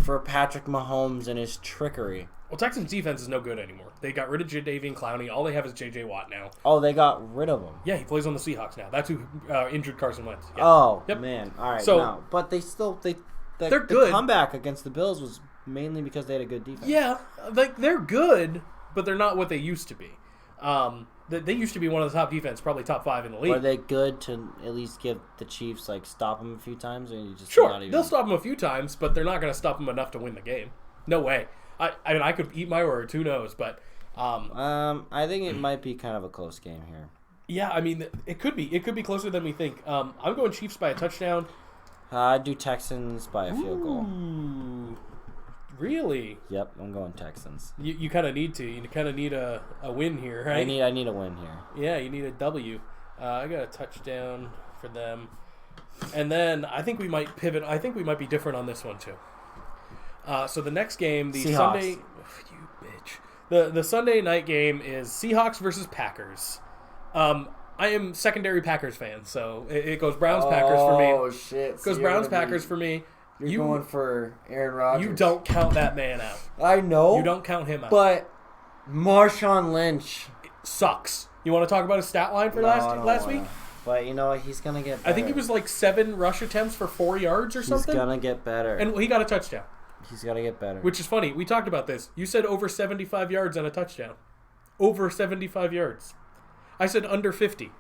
for Patrick Mahomes and his trickery. Well, Texans defense is no good anymore. They got rid of Jadeveon Clowney. All they have is J.J. Watt now. Oh, they got rid of him. Yeah, he plays on the Seahawks now. That's who injured Carson Wentz. Yeah. Oh, yep. Man. All right. So, no. But they're good. The comeback against the Bills was mainly because they had a good defense. Yeah, like they're good, but they're not what they used to be. They used to be one of the top defense, probably top 5 in the league. Are they good to at least give the Chiefs, like, stop them a few times? Or you just sure, not even... they'll stop them a few times, but they're not going to stop them enough to win the game. No way. I could eat my words. Who knows? But I think it might be kind of a close game here. Yeah, I mean, it could be. It could be closer than we think. I'm going Chiefs by a touchdown. I'd do Texans by a field goal. Really? Yep, I'm going Texans. You kind of need to. You kind of need a win here, right? I need a win here. Yeah, you need a W. I got a touchdown for them. And then I think we might pivot. I think we might be different on this one, too. So the next game, the Seahawks. Sunday... you bitch. The Sunday night game is Seahawks versus Packers. I am secondary Packers fan, so it goes Browns-Packers for me. Oh, shit. It goes Browns-Packers for me. You're going for Aaron Rodgers. You don't count that man out. I know. You don't count him out. But Marshawn Lynch sucks. You want to talk about his stat line for last week? But you know what? He's going to get better. I think he was like 7 rush attempts for 4 yards or something. He's going to get better. And he got a touchdown. He's got to get better. Which is funny. We talked about this. You said over 75 yards and a touchdown. Over 75 yards. I said under 50.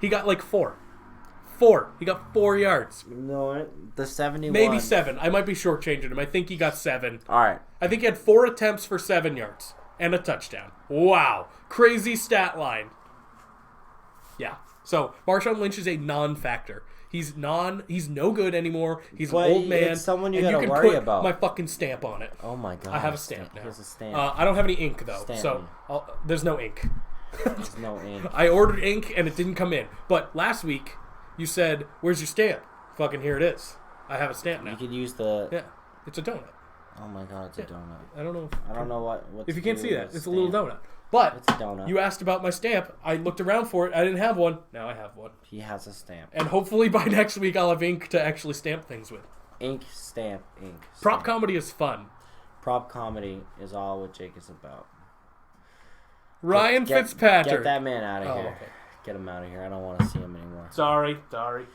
He got like 4. 4. He got 4 yards. No, the 71. Maybe 7. I might be shortchanging him. I think he got 7. All right. I think he had 4 attempts for 7 yards and a touchdown. Wow. Crazy stat line. Yeah. So, Marshawn Lynch is a non-factor. He's no good anymore. He's an old man. It's someone you and gotta you can worry put about. my fucking stamp on it. Oh my god! I have a stamp now. He has a stamp. I don't have any ink though, Stamp so there's no ink. There's no ink. I ordered ink and it didn't come in. But last week you said, "Where's your stamp?" Fucking here it is. I have a stamp now. You could use the. Yeah, it's a donut. Oh my god, it's a donut. I don't know. I don't know what. If you can't see that, it's a little donut. But it's a donut. You asked about my stamp. I looked around for it. I didn't have one. Now I have one. He has a stamp. And hopefully by next week I'll have ink to actually stamp things with. Ink, stamp, ink. Stamp. Prop comedy is fun. Prop comedy is all what Jake is about. Ryan Fitzpatrick. Get that man out of here. Okay. Get him out of here. I don't want to see him anymore. Sorry.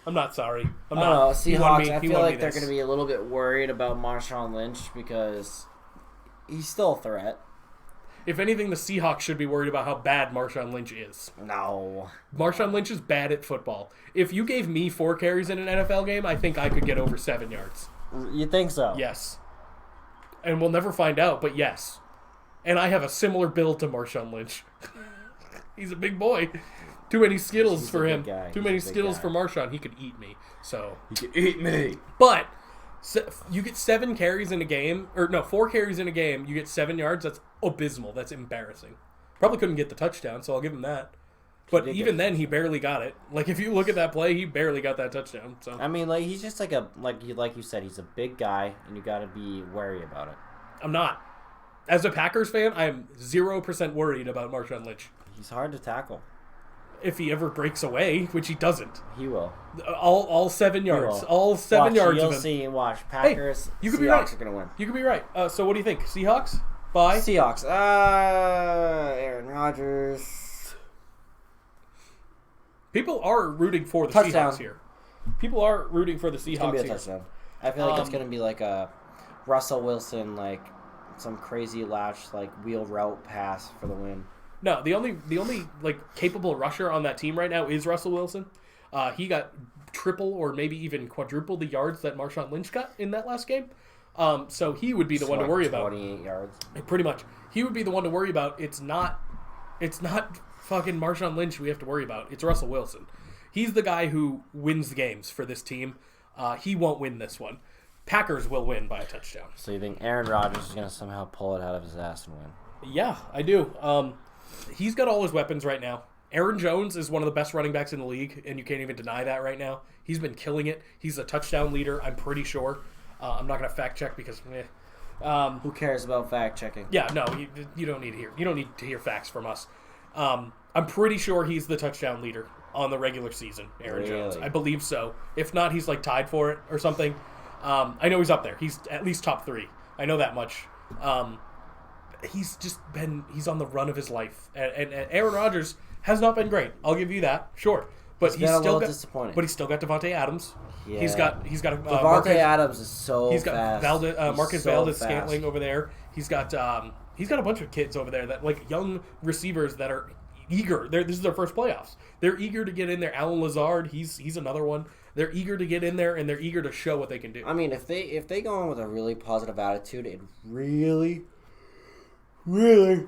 I'm not sorry. I'm not. Oh, Seahawks, I feel like they're going to be a little bit worried about Marshawn Lynch because he's still a threat. If anything, the Seahawks should be worried about how bad Marshawn Lynch is. No. Marshawn Lynch is bad at football. If you gave me 4 carries in an NFL game, I think I could get over 7 yards. You think so? Yes. And we'll never find out, but yes. And I have a similar build to Marshawn Lynch. He's a big boy. Too many Skittles for him. Too many Skittles for Marshawn. He could eat me. So he could eat me. But you get 7 carries in a game, or no, 4 carries in a game. You get 7 yards. That's abysmal. That's embarrassing. Probably couldn't get the touchdown, so I'll give him that. But even then, he barely got it. Like if you look at that play, he barely got that touchdown. So I mean, like he's just like you said, he's a big guy, and you got to be wary about it. I'm not. As a Packers fan, I am 0% worried about Marshawn Lynch. He's hard to tackle. If he ever breaks away, which he doesn't. He will. All 7 yards. All 7 yards you'll of him. See. Watch. Packers, you could Seahawks be right. are going to win. You could be right. So what do you think? Seahawks? Bye? Seahawks. Aaron Rodgers. People are rooting for the touchdown. Seahawks here. People are rooting for the Seahawks it's gonna be a here. touchdown. I feel like it's going to be like a Russell Wilson, like some crazy latch, like wheel route pass for the win. No, the only like capable rusher on that team right now is Russell Wilson. He got triple or maybe even quadruple the yards that Marshawn Lynch got in that last game. So he would be the one to worry about. 28 yards. Pretty much. He would be the one to worry about. It's not fucking Marshawn Lynch we have to worry about. It's Russell Wilson. He's the guy who wins the games for this team. He won't win this one. Packers will win by a touchdown. So you think Aaron Rodgers is going to somehow pull it out of his ass and win? Yeah, I do. He's got all his weapons right now. Aaron Jones is one of the best running backs in the league, and you can't even deny that right now. He's been killing it. He's a touchdown leader, I'm pretty sure. I'm not going to fact check because who cares about fact checking? Yeah, no, you don't need to hear facts from us. I'm pretty sure he's the touchdown leader on the regular season, Aaron Jones. I believe so. If not, he's like tied for it or something. I know he's up there. He's at least top 3. I know that much. He's on the run of his life. And Aaron Rodgers has not been great. I'll give you that. Sure. But he's still got disappointing. But he's still got Devontae Adams. Yeah. He's got Devontae Adams is so he's got fast. Marcus Valdez-Scantling over there. He's got a bunch of kids over there that like young receivers that are eager. This is their first playoffs. They're eager to get in there. Alan Lazard, he's another one. They're eager to get in there and they're eager to show what they can do. I mean, if they go in with a really positive attitude, it really, oh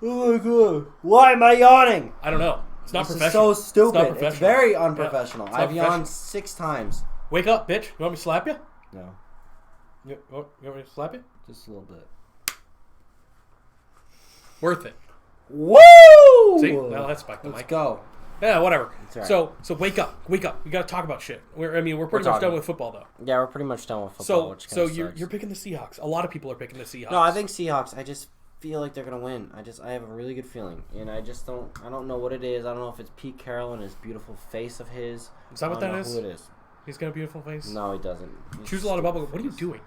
my god, why am I yawning? I don't know. It's not this professional. Is so stupid. It's very unprofessional. Yeah, I've yawned 6 times. Wake up, bitch. You want me to slap you? No. You want me to slap you? Just a little bit. Worth it. Woo! See? Now that's spiked the mic. Let's go. Yeah, whatever. Right. So wake up. We got to talk about shit. We're pretty much done with football, though. Yeah, we're pretty much done with football. So you're picking the Seahawks. A lot of people are picking the Seahawks. No, I think Seahawks. I just feel like they're gonna win. I have a really good feeling, and I don't know what it is. I don't know if it's Pete Carroll and his beautiful face of his. Is that what that is? Who it is? He's got a beautiful face. No, he doesn't. Choose a lot of bubble. What are you doing?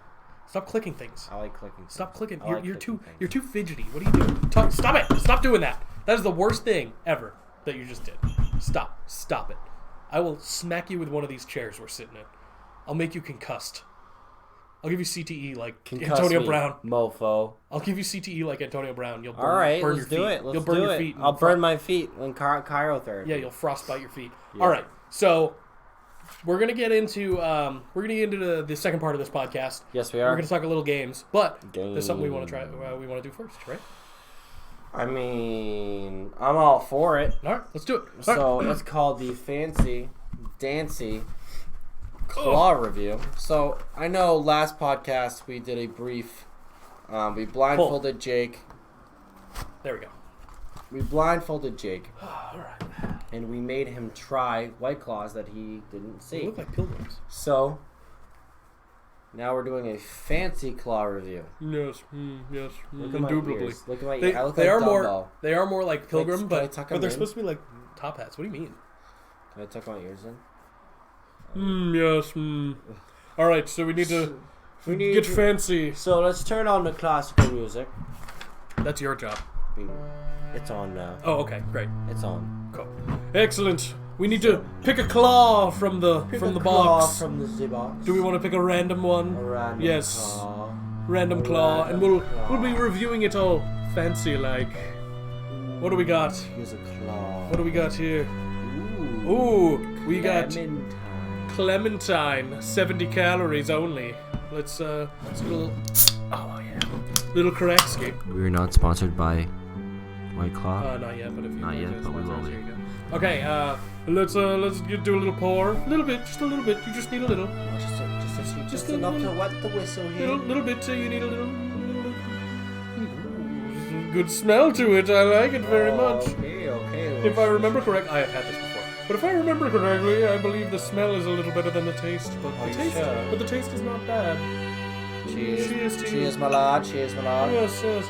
Stop clicking things. I like clicking. Stop clicking. You're too fidgety. What are you doing? Stop it. Stop doing that. That is the worst thing ever that you just did. Stop it. I will smack you with one of these chairs we're sitting in. I'll make you concussed. I'll give you CTE like Antonio Brown. Mofo. I'll give you CTE like Antonio Brown. You'll burn, all right, burn let's your do feet. it. Let's you'll burn do your it. feet. I'll burn my feet when chirotherapy. Yeah, you'll frostbite your feet. Yeah. All right, so we're gonna get into the second part of this podcast. Yes, we are. We're gonna talk a little games, but there's something we want to try. We want to do first, right? I mean, I'm all for it. All right, let's do it. So it's called the Fancy Dancy Claw Review. So I know last podcast we did a brief. We blindfolded Jake. There we go. We blindfolded Jake. All right. And we made him try White Claws that he didn't see. They look like pilgrims. So now we're doing a Fancy Claw review. Yes, yes, Look at my indubitably. ears. Look at my They, ears. I look they like are Dumbo. more. They are more like pilgrim, Can I but tuck they're 'em in? supposed to be like top hats. What do you mean? Can I tuck my ears in? Yes. All right, so we need to get fancy. So let's turn on the classical music. That's your job. It's on now. Oh, okay, great. It's on. Cool. Excellent. We need to pick a claw from the box. From the box. Do we want to pick a random one? A random yes. claw. Random claw, and we'll be reviewing it all fancy like. What do we got? Here's a claw. What do we got here? Ooh, we got Clementine. Clementine, 70 calories only. Let's do a little. Oh yeah, little Karaksky. We're not sponsored by White Claw. Not yet, but if you not yet, but we will be. Here you go. Okay, let's do a little pour. A little bit, just a little bit. You just need a little. Just enough to wet the whistle here. Little bit. You need a little. Good smell to it. I like it very much. Okay. If I remember correctly, I have had this before. But if I remember correctly, I believe the smell is a little better than the taste. But the taste is not bad. Cheers. To Cheers, you. my lad. Cheers, my lad. Yes. Oh,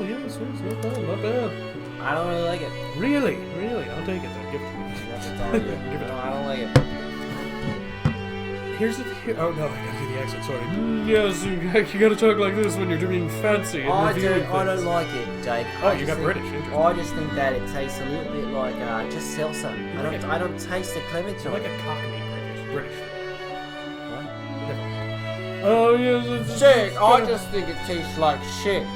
yes, not bad. I don't really like it. Really? I'll take it then. Give it to me. Give it. I don't like it. Here's the oh no, I gotta do the accent, sorry. Yes, you gotta talk like this when you're doing fancy and I reviewing don't things. like it, Jake. Oh, you got British, interesting. I just think that it tastes a little bit like just seltzer. I don't taste the clementine. You're like a cockney British. What? Oh yes, it's Jake, I just think it tastes like shit.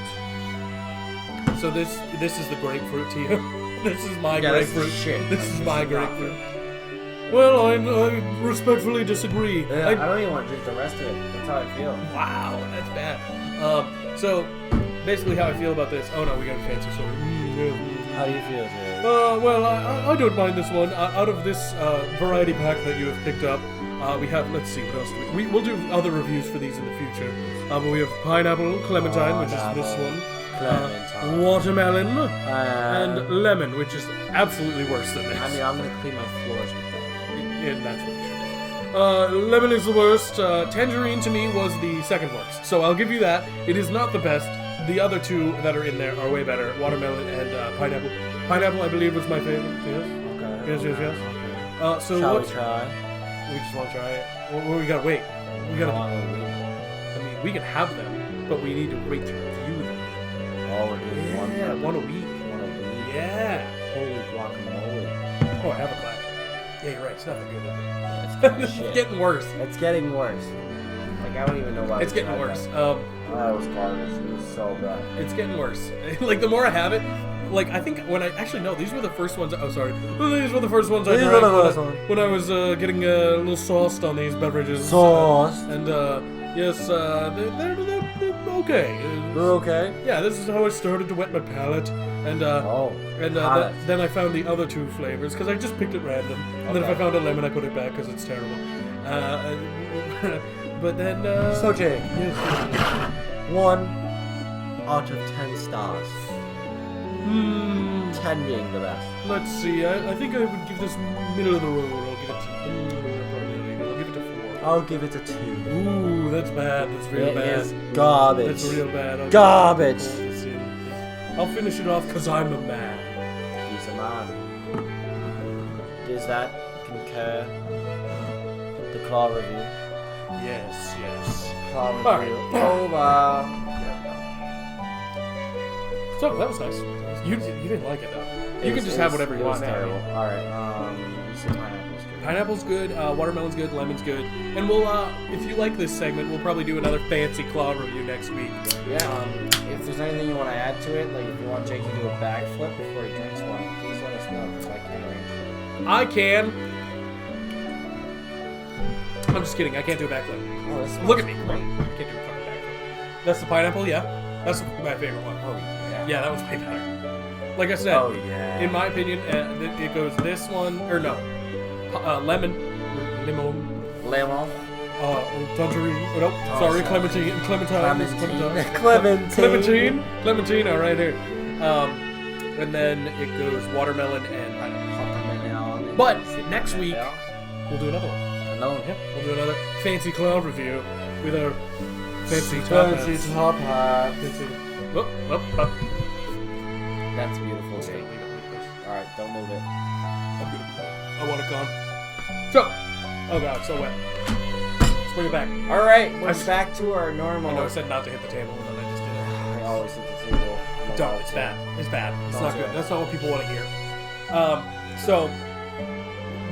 So this is the grapefruit to you. This is my grapefruit. This is my grapefruit. Well, I respectfully disagree. Yeah, I don't even want to drink the rest of it. That's how I feel. Wow, that's bad. So basically how I feel about this. Oh no, we got a fancy sword. How do you feel, Jay? Well, I don't mind this one. Out of this variety pack that you have picked up, we have, let's see, what else do we'll do other reviews for these in the future. But we have pineapple, clementine, which is this one, watermelon, and lemon, which is absolutely worse than this. I mean, I'm going to clean my floors with that. And that's what you should do. Lemon is the worst. Tangerine to me was the second worst. So I'll give you that. It is not the best. The other two that are in there are way better. Watermelon and pineapple. Pineapple, I believe, was my favorite. Yes? Okay. Yes. Okay. So Shall we try? We just want to try it. Well, we gotta wait. We gotta. I mean, we can have them, but we need to wait to review them. Oh, we're doing one a week. Yeah. Holy guacamole. Oh, I have a clap. Yeah, you're right. It's not that good. It's It's getting worse. It's getting worse. Like, I don't even know why. It's getting worse. That was garbage. It was so bad. It's getting worse. Like, the more I have it, like, I think when I actually no, these were the first ones. Oh, sorry, these were the first ones I drank when I was getting a little sauced on these beverages. Sauced. And yes, they're okay. They're okay. Yeah, this is how I started to wet my palate, and then I found the other two flavors because I just picked it random. And then if I found a lemon, I put it back because it's terrible. But then so Jake, 1 out of 10 stars. 10 being the best. Let's see. I think I would give this middle of the road. I'll give it to 4. I'll give it a 2. Ooh, that's bad. That's real bad. Is garbage. That's real bad. Garbage. I'll finish it off because I'm a man. He's a man. Does that concur? The claw review. Yes. Claw review. Over. So that was nice. You didn't like it though. You can just have whatever you want now. All right. You said pineapple's good. Pineapple's good. Watermelon's good. Lemon's good. And we'll, if you like this segment, we'll probably do another fancy claw review next week. Yeah. If there's anything you want to add to it, like if you want Jake to do a backflip before he drinks one, please let us know because I can't arrange it. I can. I'm just kidding. I can't do a backflip. Oh, look at me. Come on. I can't do a fucking backflip. That's the pineapple. Yeah. That's my favorite one. Oh yeah. Yeah, that was way better. Like I said, in my opinion, it goes this one, or no, lemon, tangerine, oh, nope, sorry, clementine, all right here. And then it goes watermelon and pineapple. But next week, we'll do another one. Yeah, we'll do another fancy cloud review with our fancy top hat. That's beautiful, Jake. Alright, don't move it. I want it gone. So, oh god, it's so wet. Let's bring it back. Alright, we're back to our normal. I know I said not to hit the table, and then I just did it. I always hit the table. Don't, it's bad. It's bad. It's not good. That's not what people want to hear. So,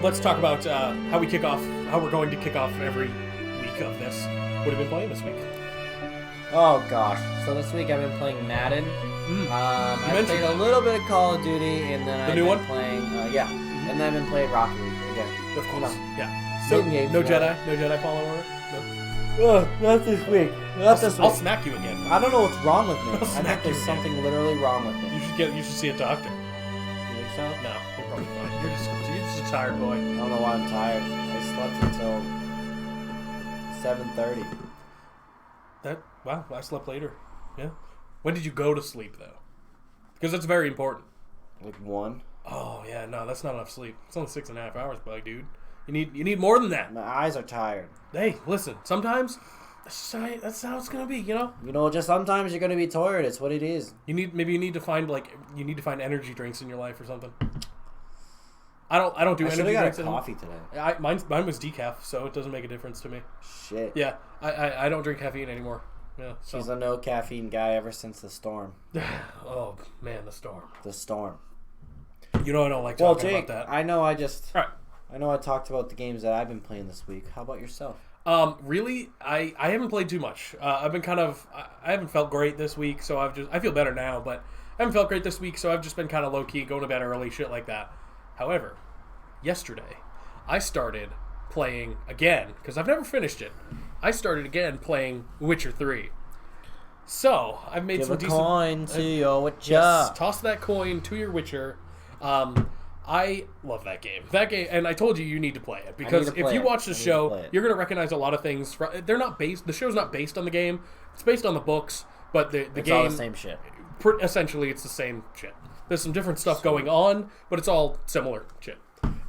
let's talk about how we're going to kick off every week of this. What have you been playing this week? Oh gosh, so this week I've been playing Madden. I played a little bit of Call of Duty, and then I've been playing, and then I've been playing Rocket League again. Of course, yeah. No Jedi Fallen Order? No. Not this week. Not this week. I'll smack you again. I don't know what's wrong with me. I think there's something literally wrong with me. You should see a doctor. You think so? No, you're probably fine. You're just a tired boy. I don't know why I'm tired. I slept until 7:30. Wow, I slept later. Yeah. When did you go to sleep though? Because that's very important. Like 1. Oh yeah, no, that's not enough sleep. It's only 6.5 hours, buddy, dude. You need more than that. My eyes are tired. Hey, listen. Sometimes that's how it's gonna be. You know. You know, just sometimes you're gonna be tired. It's what it is. You need to find energy drinks in your life or something. I don't do energy drinks. I got a coffee today. Mine was decaf, so it doesn't make a difference to me. Shit. Yeah, I don't drink caffeine anymore. Yeah, so. She's a no caffeine guy ever since the storm. Oh man, the storm. The storm. You know I don't like talking Jake, about that. I know I talked about the games that I've been playing this week. How about yourself? Really, I haven't played too much. I've been I haven't felt great this week, so I feel better now. But I haven't felt great this week, so I've just been kind of low-key, going to bed early, shit like that. However, yesterday, I started playing again, because I've never finished it. I started again playing Witcher 3. So, I've made some decent... Give a coin to your Witcher. Yes, toss that coin to your Witcher. I love that game. And I told you need to play it, because if you watch the show, you're going to recognize a lot of things. They're not based... The show's not based on the game. It's based on the books, but the game... It's all the same shit. Essentially, it's the same shit. There's some different stuff going on, but it's all similar shit.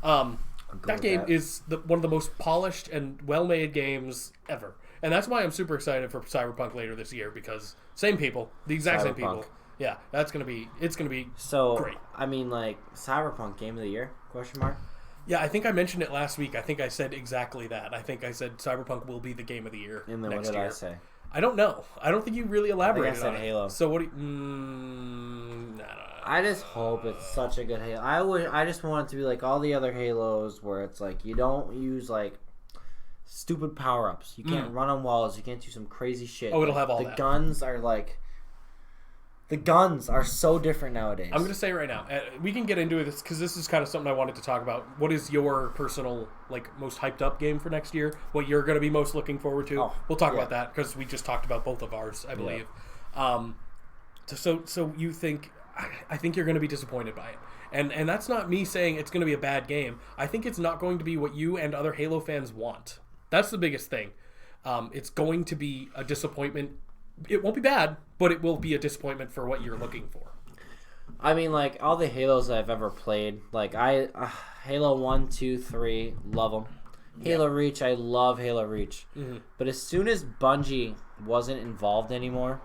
That game is one of the most polished and well-made games ever. And that's why I'm super excited for Cyberpunk later this year, because same people, the exact same people. Yeah, it's gonna be great. I mean, like, Cyberpunk Game of the Year? Question mark? Yeah, I think I mentioned it last week. I think I said exactly that. I think I said Cyberpunk will be the Game of the Year and then next what did year. I say? I don't know. I don't think you really elaborated on it. Halo. So what do you... I just hope it's such a good Halo. I just want it to be like all the other Halos, where it's like you don't use like stupid power-ups. You can't run on walls. You can't do some crazy shit. Oh, it'll have all the that. The guns are so different nowadays. I'm going to say right now, we can get into this because this is kind of something I wanted to talk about. What is your personal, like, most hyped up game for next year? What you're going to be most looking forward to? We'll talk about that because we just talked about both of ours, I believe. Yeah. So you think... I think you're going to be disappointed by it. And that's not me saying it's going to be a bad game. I think it's not going to be what you and other Halo fans want. That's the biggest thing. It's going to be a disappointment. It won't be bad, but it will be a disappointment for what you're looking for. I mean, like, all the Halos I've ever played, like, Halo 1, 2, 3, love them. Halo Reach, I love Halo Reach. Mm-hmm. But as soon as Bungie wasn't involved anymore...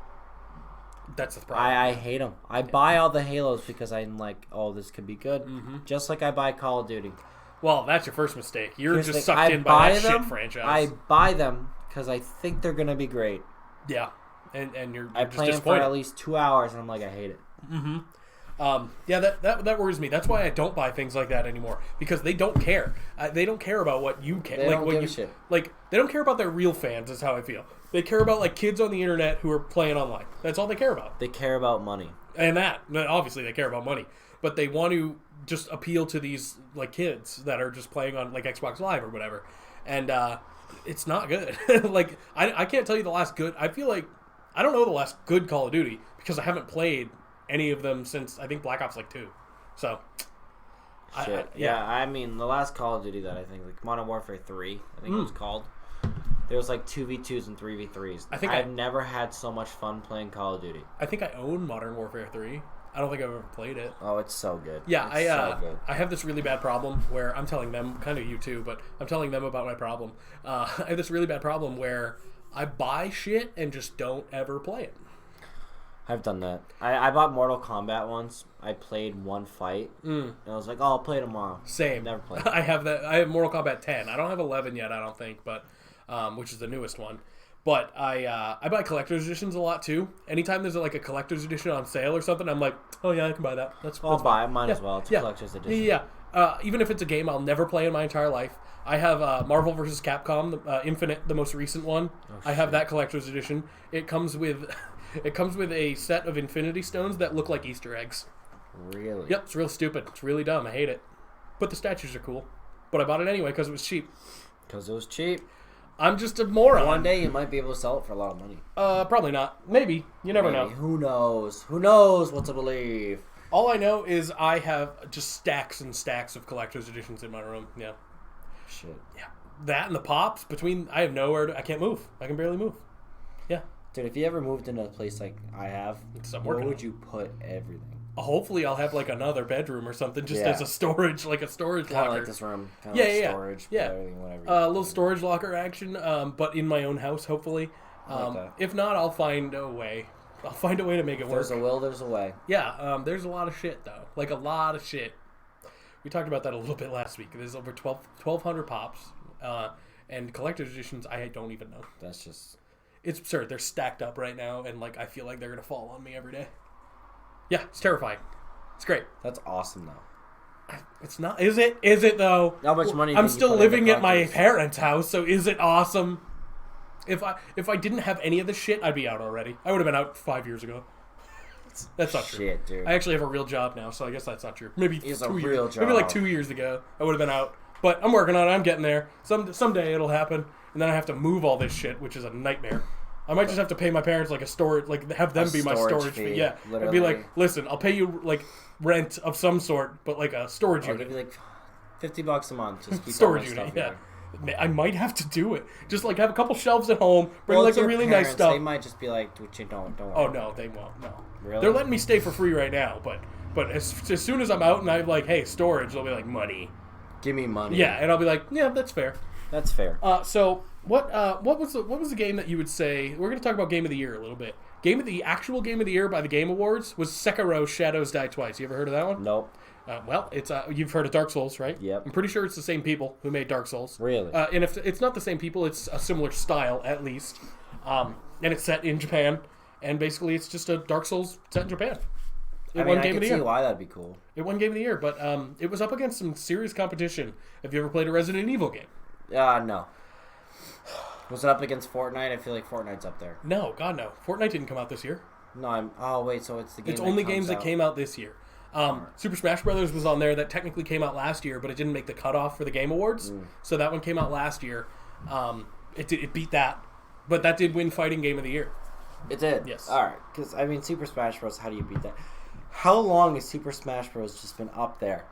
That's the problem. I hate them. I buy all the Halos because I'm like, oh, this could be good. Mm-hmm. Just like I buy Call of Duty. Well, that's your first mistake. You're just sucked in by that shit franchise. I buy them because I think they're going to be great. Yeah. And you're I just play them for at least 2 hours and I'm like, I hate it. Mm-hmm. Yeah, that worries me. That's why I don't buy things like that anymore, because they don't care. They don't care about what you care. They don't give a shit. Like, they don't care about their real fans. Is how I feel. They care about like kids on the internet who are playing online. That's all they care about. They care about money. And obviously they care about money, but they want to just appeal to these like kids that are just playing on like Xbox Live or whatever, and it's not good. Like I can't tell you the last good. I feel like I don't know the last good Call of Duty because I haven't played any of them since I think Black Ops like 2. So shit. I mean the last Call of Duty that I think like Modern Warfare 3 I think it was called. There was like 2v2s and 3v3s. I've never had so much fun playing Call of Duty. I think I own Modern Warfare 3. I don't think I've ever played it. Oh, it's so good. Yeah, I have this really bad problem where I'm telling them, kind of you too, but I'm telling them about my problem. I have this really bad problem where I buy shit and just don't ever play it. I've done that. I bought Mortal Kombat once. I played one fight. And I was like, oh, I'll play tomorrow. Same. Never played. I have that. I have Mortal Kombat 10. I don't have 11 yet, I don't think, but which is the newest one. But I buy collector's editions a lot too. Anytime there's like a collector's edition on sale or something, I'm like, oh yeah, I can buy that. I'll buy it. Mine as well. It's a collector's edition. Yeah. Even if it's a game I'll never play in my entire life. I have Marvel vs. Capcom, Infinite, the most recent one. I have that collector's edition. It comes with a set of Infinity Stones that look like Easter eggs. Really? Yep, it's real stupid. It's really dumb. I hate it. But the statues are cool. But I bought it anyway because it was cheap. Because it was cheap. I'm just a moron. One day you might be able to sell it for a lot of money. Probably not. Maybe. You never know. Who knows? Who knows what to believe? All I know is I have just stacks and stacks of collector's editions in my room. Yeah. Shit. Yeah. That and the pops I have nowhere I can't move. I can barely move. Yeah. Dude, if you ever moved into a place like I have, where would you put everything? Hopefully I'll have like another bedroom or something just as a storage, like a storage kinda locker. Like this room. Storage. Yeah. Everything, whatever. A little storage locker action, but in my own house, hopefully. If not, I'll find a way. I'll find a way to make it work. There's a will, there's a way. Yeah, there's a lot of shit, though. Like, a lot of shit. We talked about that a little bit last week. There's over 1,200 pops, and collector's editions, I don't even know. That's just... It's absurd. They're stacked up right now, and like I feel like they're going to fall on me every day. Yeah, it's terrifying. It's great. That's awesome, though. It's not. Is it? Is it, though? How much money I'm still living at my parents' house, so is it awesome? If I didn't have any of this shit, I'd be out already. I would have been out 5 years ago. That's not true. Shit, dude. I actually have a real job now, so I guess that's not true. Maybe It's 2 a years. real job. Maybe like 2 years ago, I would have been out. But I'm working on it. I'm getting there. Someday it'll happen, and then I have to move all this shit, which is a nightmare. I might just have to pay my parents like a storage, like have them be my storage fee. Yeah, literally. I'd be like, listen, I'll pay you like rent of some sort, but like a storage unit. I'll give you like $50 a month. Just keep storage all my unit. stuff Yeah. here. I might have to do it. Just like have a couple shelves at home, bring like the really parents, nice stuff. They might just be like, don't worry. Oh no, they won't. No, really? They're letting me stay for free right now. But as soon as I'm out and I'm like, hey, storage, they'll be like, money. Give me money. Yeah, and I'll be like, yeah, that's fair. That's fair. So what was the game that you would say? We're going to talk about Game of the Year a little bit. Actual Game of the Year by the Game Awards was Sekiro: Shadows Die Twice. You ever heard of that one? Nope. Well, it's you've heard of Dark Souls, right? Yep. I'm pretty sure it's the same people who made Dark Souls. Really? And if it's not the same people, it's a similar style at least. And it's set in Japan, and basically it's just a Dark Souls set in Japan. I can see why that'd be cool. It won Game of the Year, but it was up against some serious competition. Have you ever played a Resident Evil game? No. Was it up against Fortnite? I feel like Fortnite's up there. No, God no. Fortnite didn't come out this year. No, oh wait, so it's the game. It's only games that came out this year. Super Smash Brothers was on there. That technically came out last year, but it didn't make the cutoff for the Game Awards. So that one came out last year. It beat that, but that did win Fighting Game of the Year. It did. Yes. All right, because Super Smash Bros. How do you beat that? How long has Super Smash Bros. Just been up there?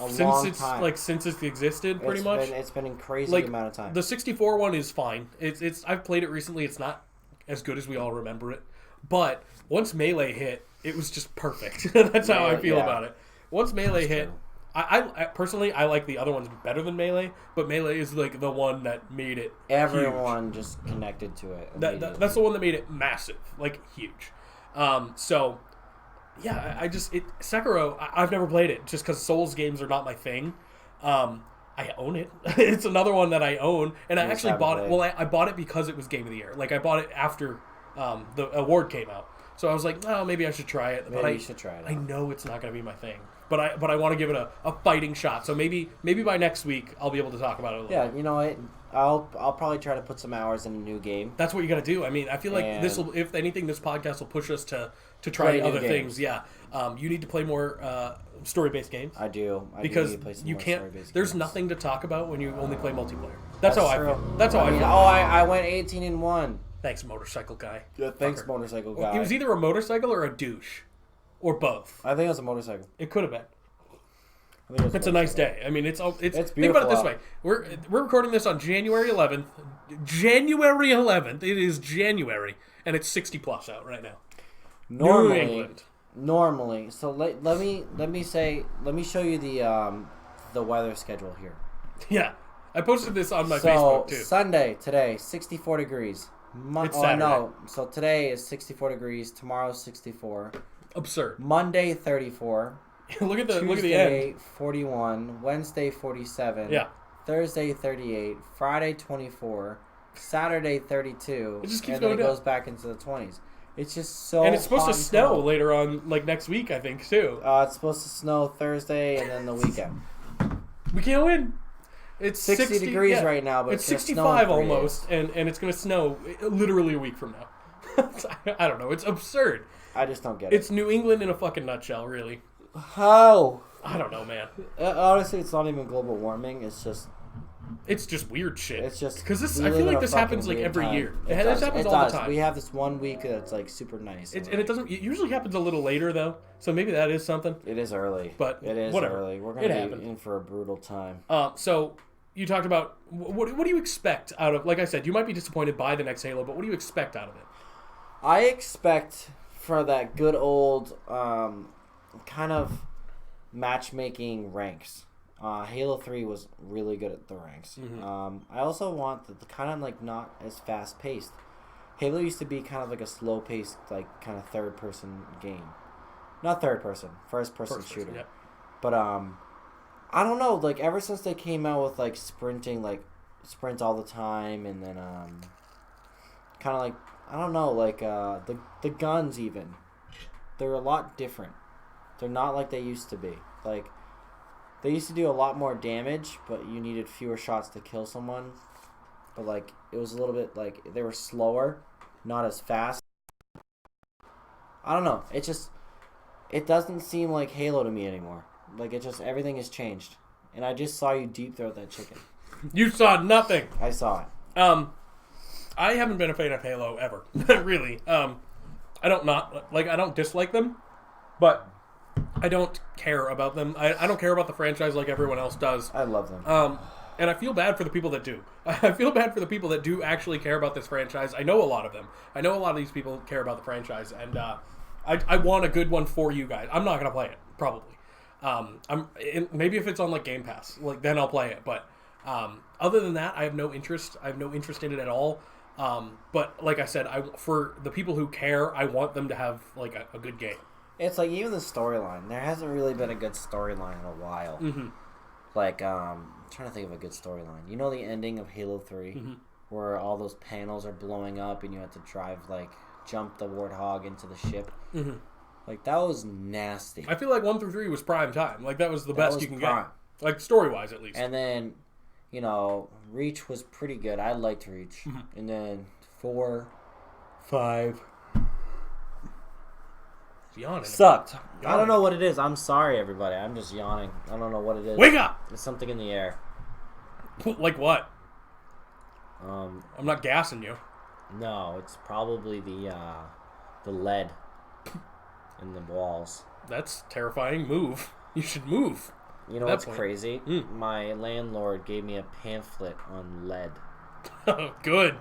Since it's existed, pretty much. It's been a crazy amount of time. The 64 one is fine. It's I've played it recently. It's not as good as we all remember it, but once Melee hit, it was just perfect. That's how I feel about it. Once Melee hit, I personally I like the other ones better than Melee, but Melee is like the one that made it. Everyone huge. just connected to it. That's the one that made it massive, like huge. So. Yeah, Sekiro, I've never played it just because Souls games are not my thing. I own it. It's another one that I own, and I actually bought it. Well, I bought it because it was Game of the Year. Like, I bought it after the award came out. So I was like, oh, maybe I should try it. Maybe you should try it. I know it's not going to be my thing, but I want to give it a fighting shot. So maybe by next week I'll be able to talk about it a little bit. You know what? I'll probably try to put some hours in a new game. That's what you got to do. I mean, I feel like if anything, this podcast will push us to try other things. Yeah. You need to play more story-based games. I do. Because need to play some you more can't. story-based There's games. nothing to talk about when you only play multiplayer. That's how true. I feel. That's how I feel. I went 18-1. Thanks, motorcycle guy. Yeah, thanks, motorcycle guy. It was either a motorcycle or a douche, or both. I think it was a motorcycle. It could have been. I think It's a nice day. I mean, it's beautiful. Think about it this way: we're recording this on January 11th. January 11th. It is January, and it's 60 plus out right now. New England. Normally, so let me show you the weather schedule here. Yeah, I posted this on my Facebook too. Sunday today, 64 degrees. It's Saturday. No, so today is 64 degrees. Tomorrow's 64. Absurd. Monday 34. look at the end. Tuesday 41. Wednesday 47. Yeah. Thursday 38. Friday 24. Saturday 32. It just keeps and going then it down. goes back into the 20s. It's just so. And it's supposed to snow cold. later on, like next week, I think too. It's supposed to snow Thursday and then the weekend. We can't win. It's 60 degrees right now, but it's 65 almost, and it's going to snow literally a week from now. I don't know. It's absurd. I just don't get it. It's New England in a fucking nutshell, really. How? I don't know, man. Honestly, it's not even global warming. It's just weird shit. It's just because I feel like this happens like every year. This happens all the time. We have this one week that's like super nice. And it doesn't. It usually happens a little later though, so maybe that is something. It is early, but it is whatever. early. We're gonna be in for a brutal time. So you talked about what do you expect out of? Like I said, you might be disappointed by the next Halo, but what do you expect out of it? I expect for that good old kind of matchmaking ranks. Halo 3 was really good at the ranks. Mm-hmm. I also want the kind of like not as fast paced. Halo used to be kind of like a slow paced, like kind of third person game. Not third person, first person shooter. Yep. But I don't know, like ever since they came out with like sprinting, like sprint all the time, and then kind of like I don't know, like the guns even, they're a lot different. They're not like they used to be. Like they used to do a lot more damage, but you needed fewer shots to kill someone. But like it was a little bit like they were slower, not as fast. I don't know. It doesn't seem like Halo to me anymore. Like, everything has changed. And I just saw you deep throat that chicken. You saw nothing. I saw it. I haven't been a fan of Halo ever. Really. I don't dislike them, but I don't care about them. I don't care about the franchise like everyone else does. I love them. And I feel bad for the people that do. I feel bad for the people that do actually care about this franchise. I know a lot of them. I know a lot of these people care about the franchise, and I want a good one for you guys. I'm not gonna play it, probably. Maybe if it's on like Game Pass, like then I'll play it. But other than that, I have no interest. I have no interest in it at all. But like I said, for the people who care, I want them to have like a good game. It's like even the storyline. There hasn't really been a good storyline in a while. Mm-hmm. Like, I'm trying to think of a good storyline. You know the ending of Halo 3? Mm-hmm. Where all those panels are blowing up and you have to jump the Warthog into the ship? Mm-hmm. Like, that was nasty. I feel like 1 through 3 was prime time. Like, that was the best you can get. Like, story-wise, at least. And then, Reach was pretty good. I liked Reach. Mm-hmm. And then 4, 5... Yawning. Sucked. I don't know what it is. I'm sorry, everybody. I'm just yawning. I don't know what it is. Wake up! There's something in the air. Like what? I'm not gassing you. No, it's probably the lead in the walls. That's terrifying. Move. You should move. You know what's crazy? My landlord gave me a pamphlet on lead. Oh, good.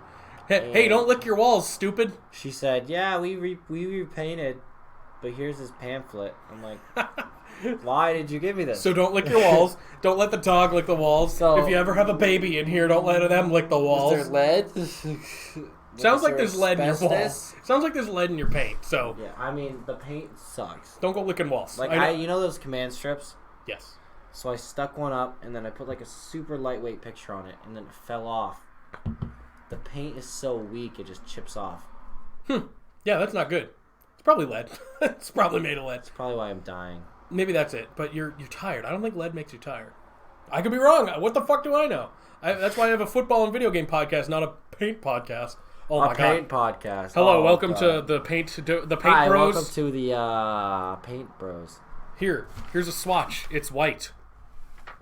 Hey, don't lick your walls, stupid. She said, "Yeah, we repainted, but here's his pamphlet." I'm like, "Why did you give me this?" So don't lick your walls. Don't let the dog lick the walls. So, if you ever have a baby in here, don't let them lick the walls. Is there lead? Sounds like there's lead in your walls. Sounds like there's lead in your paint. So yeah, I mean the paint sucks. Don't go licking walls. Like you know those command strips? Yes. So I stuck one up and then I put like a super lightweight picture on it and then it fell off. The paint is so weak it just chips off. Yeah, that's not good. It's probably lead. It's probably made of lead. That's probably why I'm dying. Maybe that's it. But you're tired. I don't think lead makes you tired. I could be wrong. What the fuck do I know? That's why I have a football and video game podcast, not a paint podcast. Oh my god. A paint podcast. Hello, welcome to the paint Bros. Welcome to the Paint Bros. Here's a swatch. It's white.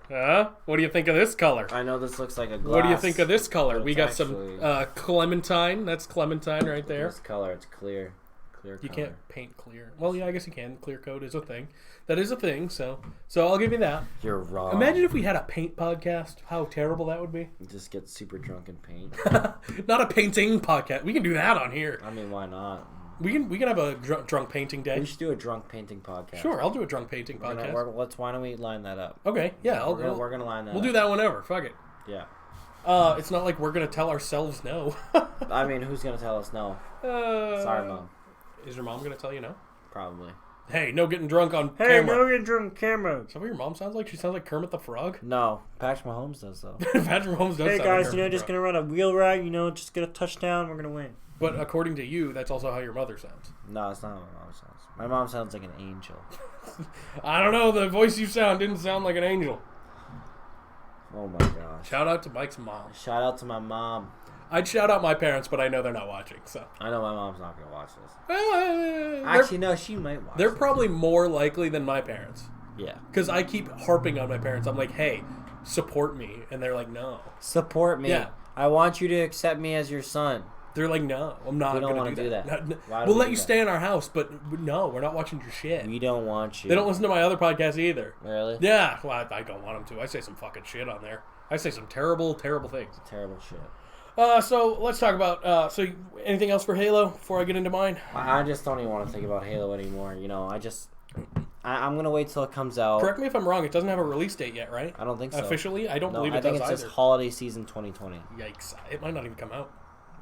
What do you think of this color? I know this looks like a glass. What do you think of this color? We got some clementine. That's clementine right there. This color, it's clear. You can't paint clear. Well, yeah, I guess you can. Clear coat is a thing. That is a thing, so I'll give you that. You're wrong. Imagine if we had a paint podcast. How terrible that would be. Just get super drunk and paint. Not a painting podcast. We can do that on here. I mean, why not? We can have a drunk painting day. We should do a drunk painting podcast. Sure, I'll do a drunk painting podcast. Why don't we line that up? Okay, yeah. We're gonna line that up. We'll do that whenever. Fuck it. Yeah. It's not like we're gonna tell ourselves no. I mean, who's gonna tell us no? Sorry, Mom. Is your mom gonna tell you no? Probably. Hey, no getting drunk on camera. Hey, no getting drunk on camera. Is that what your mom sounds like? She sounds like Kermit the Frog? No. Patrick Mahomes does, though. Patrick Mahomes does Hey, sound guys, like just gonna run a wheel route, just get a touchdown, we're gonna win. But according to you, that's also how your mother sounds. No, it's not how my mom sounds. My mom sounds like an angel. I don't know. The voice you didn't sound like an angel. Oh, my gosh. Shout out to Mike's mom. Shout out to my mom. I'd shout out my parents, but I know they're not watching, so. I know my mom's not going to watch this. Actually, no, she might watch They're probably more likely than my parents. Yeah. Because I keep harping on my parents. I'm like, hey, support me. And they're like, no. Support me. Yeah. I want you to accept me as your son. They're like, no, I'm not going to do that. We'll let you stay in our house, but no, we're not watching your shit. We don't want you. They don't listen to my other podcast either. Really? Yeah. Well, I don't want them to. I say some fucking shit on there. I say some terrible, terrible things. Terrible shit. So let's talk about. So anything else for Halo before I get into mine? I just don't even want to think about Halo anymore. I'm gonna wait till it comes out. Correct me if I'm wrong. It doesn't have a release date yet, right? I don't think so. Officially, I don't believe it does either. I think it says holiday season 2020. Yikes! It might not even come out.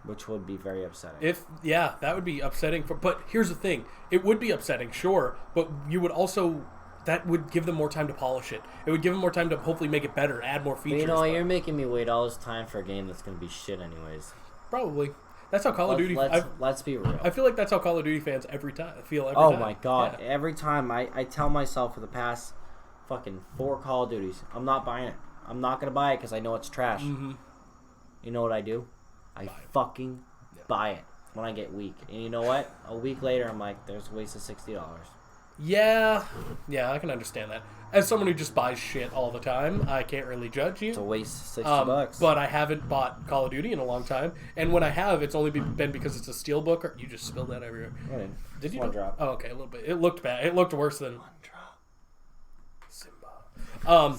Which would be very upsetting. That would be upsetting. But here's the thing: it would be upsetting, sure, but you would also. That would give them more time to polish it. It would give them more time to hopefully make it better, add more features. But you're making me wait all this time for a game that's going to be shit anyways. Probably. That's how Call of Duty... Let's be real. I feel like that's how Call of Duty fans feel every time. Oh my god. Yeah. Every time I tell myself for the past fucking 4 Call of Duties, I'm not buying it. I'm not going to buy it because I know it's trash. Mm-hmm. You know what I do? I fucking buy it. when I get weak. And you know what? A week later, I'm like, there's a waste of $60. Yeah, I can understand that. As someone who just buys shit all the time, I can't really judge you. It's a waste of $60. But I haven't bought Call of Duty in a long time, and when I have, it's only been because it's a steelbook. Or you just spilled that everywhere. Did you? One drop. Oh, okay, a little bit. It looked bad. It looked worse than one drop.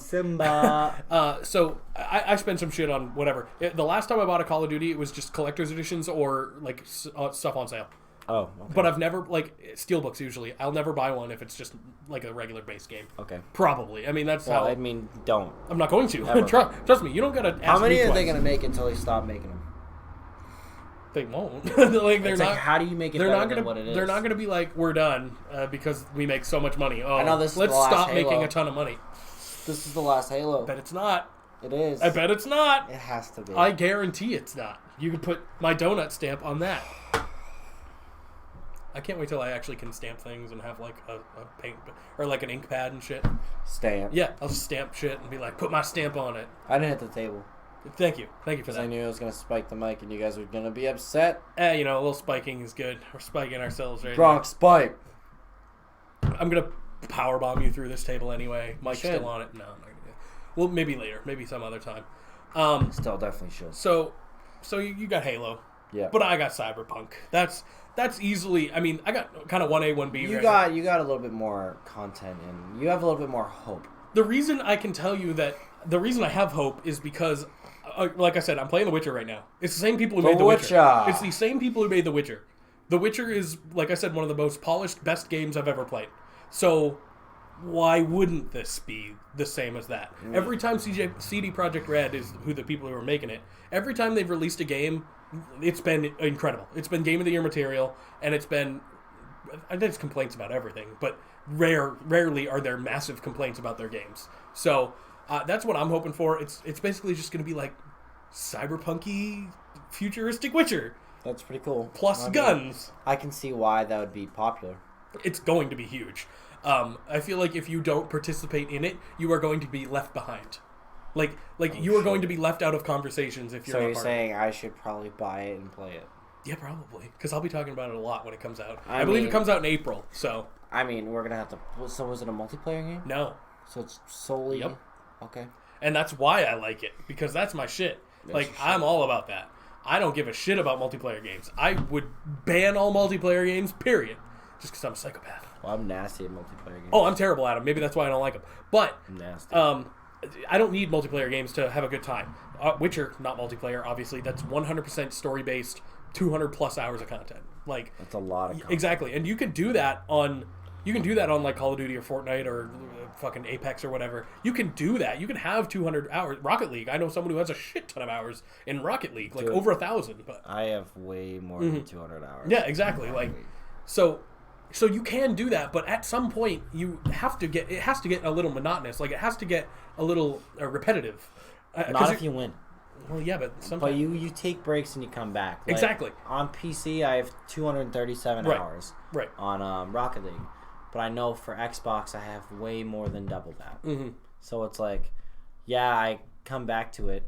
Simba. So I spent some shit on whatever. The last time I bought a Call of Duty, it was just collector's editions or like stuff on sale. Oh, okay. But I've never, like, steelbooks usually. I'll never buy one if it's just, like, a regular base game. Okay. Probably. I mean, that's how... I mean, don't. I'm not going to. Trust me, you don't gotta ask me How many twice. are they going to make until they stop making them? They won't. Like, they're not... how do you make it better than what it is? They're not going to be like, we're done, because we make so much money. Oh, I know this is let's the last stop Halo. making a ton of money. This is the last Halo. I bet it's not. It is. I bet it's not. It has to be. I guarantee it's not. You can put my donut stamp on that. I can't wait till I actually can stamp things and have like a paint or like an ink pad and shit. Stamp. Yeah, I'll stamp shit and be like, put my stamp on it. I didn't hit the table. Thank you for that. I knew I was gonna spike the mic and you guys were gonna be upset. A little spiking is good. We're spiking ourselves right Bronx spike. I'm gonna power bomb you through this table anyway. Mike's still on it. No, I'm not gonna do it. Well, maybe later, maybe some other time. Still definitely should. So you got Halo. Yeah. But I got Cyberpunk. That's easily. I mean, I got kind of 1A, 1B. You got a little bit more content and you have a little bit more hope. The reason I can tell you that the reason I have hope is because, like I said, I'm playing The Witcher right now. It's the same people who made The Witcher. It's the same people who made The Witcher. The Witcher is, like I said, one of the most polished, best games I've ever played. So why wouldn't this be the same as that? Every time CD Projekt Red is who the people who are making it, every time they've released a game, it's been incredible. It's been Game of the Year material, and it's been... There's complaints about everything, but rarely are there massive complaints about their games. So that's what I'm hoping for. It's basically just going to be like cyberpunky, futuristic Witcher. That's pretty cool. Plus guns. I can see why that would be popular. It's going to be huge. I feel like if you don't participate in it, you are going to be left behind. You are going to be left out of conversations if you're not part of it. So you're saying I should probably buy it and play it? Yeah, probably. Because I'll be talking about it a lot when it comes out. I believe it comes out in April, so... I mean, we're going to have to... So was it a multiplayer game? No. So it's solely... Yep. Okay. And that's why I like it, because that's my shit. I'm all about that. I don't give a shit about multiplayer games. I would ban all multiplayer games, period. Just because I'm a psychopath. Well, I'm nasty at multiplayer games. Oh, I'm terrible at them. Maybe that's why I don't like them. But... I'm nasty. I don't need multiplayer games to have a good time. Witcher, not multiplayer, obviously. That's 100% story-based, 200 plus hours of content. That's a lot of content. Exactly, and you can do that on like Call of Duty or Fortnite or fucking Apex or whatever. You can do that. You can have 200 hours. Rocket League. I know someone who has a shit ton of hours in Rocket League, over 1,000. But I have way more than 200 hours. Yeah, exactly. So you can do that, but at some point it has to get a little monotonous. It has to get a little repetitive. Not if you win. Well, yeah, but sometimes... But you take breaks and you come back. Exactly. On PC, I have 237 hours on Rocket League. But I know for Xbox, I have way more than double that. Mm-hmm. So it's I come back to it.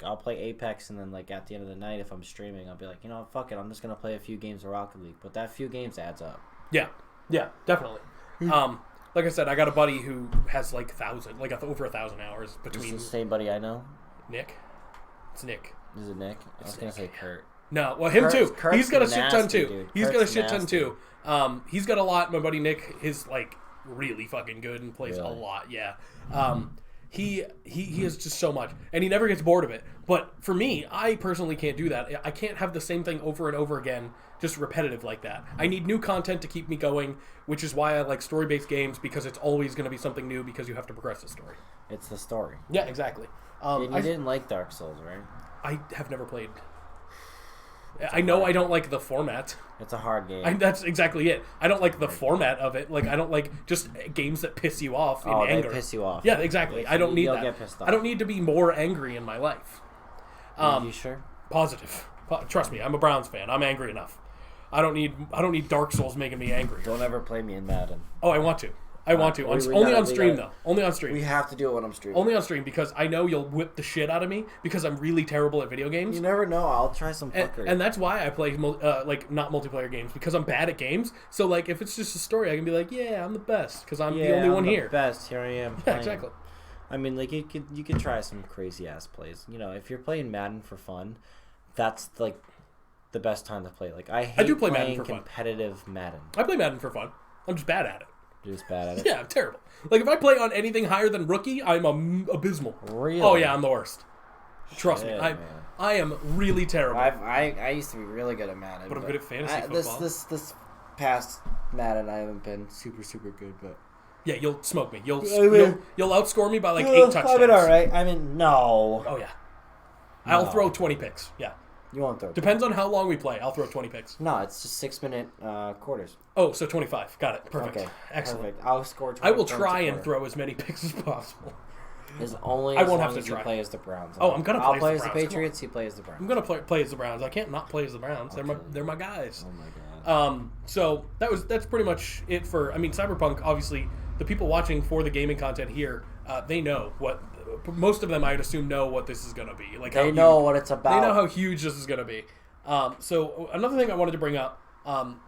I'll play Apex, and then, at the end of the night, if I'm streaming, I'll be like, fuck it, I'm just going to play a few games of Rocket League. But that few games adds up. Yeah, definitely. Like I said, I got a buddy who has, over 1,000 hours between... Is it the same buddy I know? Nick? It's Nick. Is it Nick? I was going to say Kurt. No, well, him too. He's got a shit ton too. Dude. He's got a shit ton too. He's got a lot. My buddy Nick is, really fucking good and plays a lot, yeah. He has just so much, and he never gets bored of it. But for me, I personally can't do that. I can't have the same thing over and over again, just repetitive like that. I need new content to keep me going, which is why I like story-based games, because it's always going to be something new because you have to progress the story. It's the story. Yeah, exactly. And you didn't like Dark Souls, right? I have never played. I know I don't like the format. It's a hard game. That's exactly it. I don't like the format of it. I don't like just games that piss you off in anger. They piss you off. Yeah, exactly. I don't need that. Get pissed off. I don't need to be more angry in my life. You sure? Positive. Trust me, I'm a Browns fan. I'm angry enough. I don't need Dark Souls making me angry. Don't ever play me in Madden. Oh, I want to. I want to. Only on stream, though. Only on stream. We have to do it when I'm streaming. Only on stream, because I know you'll whip the shit out of me, because I'm really terrible at video games. You never know. I'll try some fuckery. And that's why I play, like, not multiplayer games, because I'm bad at games. So, like, if it's just a story, I can be like, yeah, I'm the best, because I'm the only one here. Best. Here I am playing. Yeah, exactly. I mean, like, you could try some crazy-ass plays. You know, if you're playing Madden for fun, that's, like, the best time to play. Like, I do play Madden for competitive fun. Madden. I play Madden for fun. I'm just bad at it. You're just bad at it? Yeah, I'm terrible. Like, if I play on anything higher than rookie, I'm abysmal. Really? Oh, yeah, I'm the worst. Trust me. I am really terrible. I used to be really good at Madden. But I'm good at fantasy football. This past Madden, I haven't been super, super good, but... Yeah, you'll smoke me. You'll outscore me by, like, 8 touchdowns. I've been all right. I mean, no. Oh, yeah. I'll throw 20 picks. Yeah. You won't throw. Depends on how long we play. I'll throw 20 picks. No, it's just 6-minute quarters. Oh, so 25. Got it. Perfect. Okay. Excellent. Perfect. I'll score 20. I will try and throw as many picks as possible. I won't have to try. You play as the Browns. Oh, I'm gonna. I'll play as the Patriots. You play as the Browns. I'm gonna play as the Browns. I can't not play as the Browns. Okay. They're my guys. Oh my god. So that's pretty much it for. I mean, Cyberpunk. Obviously, the people watching for the gaming content here, they know what. Most of them, I'd assume, know what this is gonna be. Like they know what it's about. They know how huge this is gonna be. So another thing I wanted to bring up.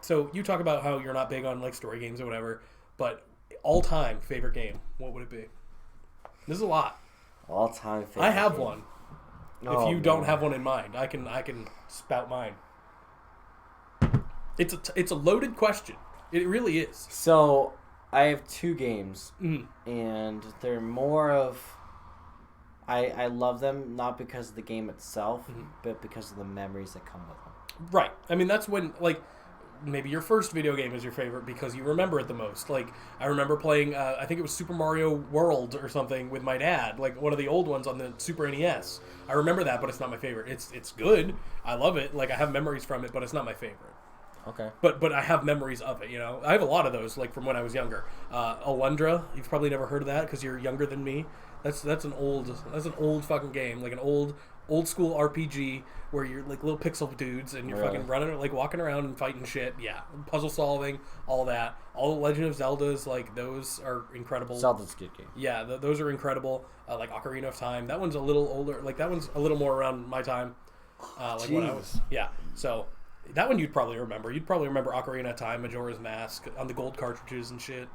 So you talk about how you're not big on like story games or whatever, but all-time favorite game, what would it be? This is a lot. All-time favorite. I have game. one. If you don't have one in mind, I can spout mine. It's a loaded question. It really is. So I have 2 games, and they're more of. I love them not because of the game itself, but because of the memories that come with them. Right. I mean, that's when, like, maybe your first video game is your favorite because you remember it the most. Like, I remember playing, I think it was Super Mario World or something with my dad, like one of the old ones on the Super NES. I remember that, but it's not my favorite. It's good. I love it. Like, I have memories from it, but it's not my favorite. Okay. But I have memories of it, you know? I have a lot of those, like, from when I was younger. Alundra, you've probably never heard of that because you're younger than me. That's an old fucking game, like an old school RPG where you're like little pixel dudes and you're fucking running, like walking around and fighting shit. Yeah, puzzle solving, all that. All the Legend of Zeldas, like those are incredible. Zelda's a good game. Yeah, those are incredible. Like Ocarina of Time, that one's a little older. Like that one's a little more around my time. Like when I was So that one you'd probably remember. You'd probably remember Ocarina of Time, Majora's Mask on the gold cartridges and shit.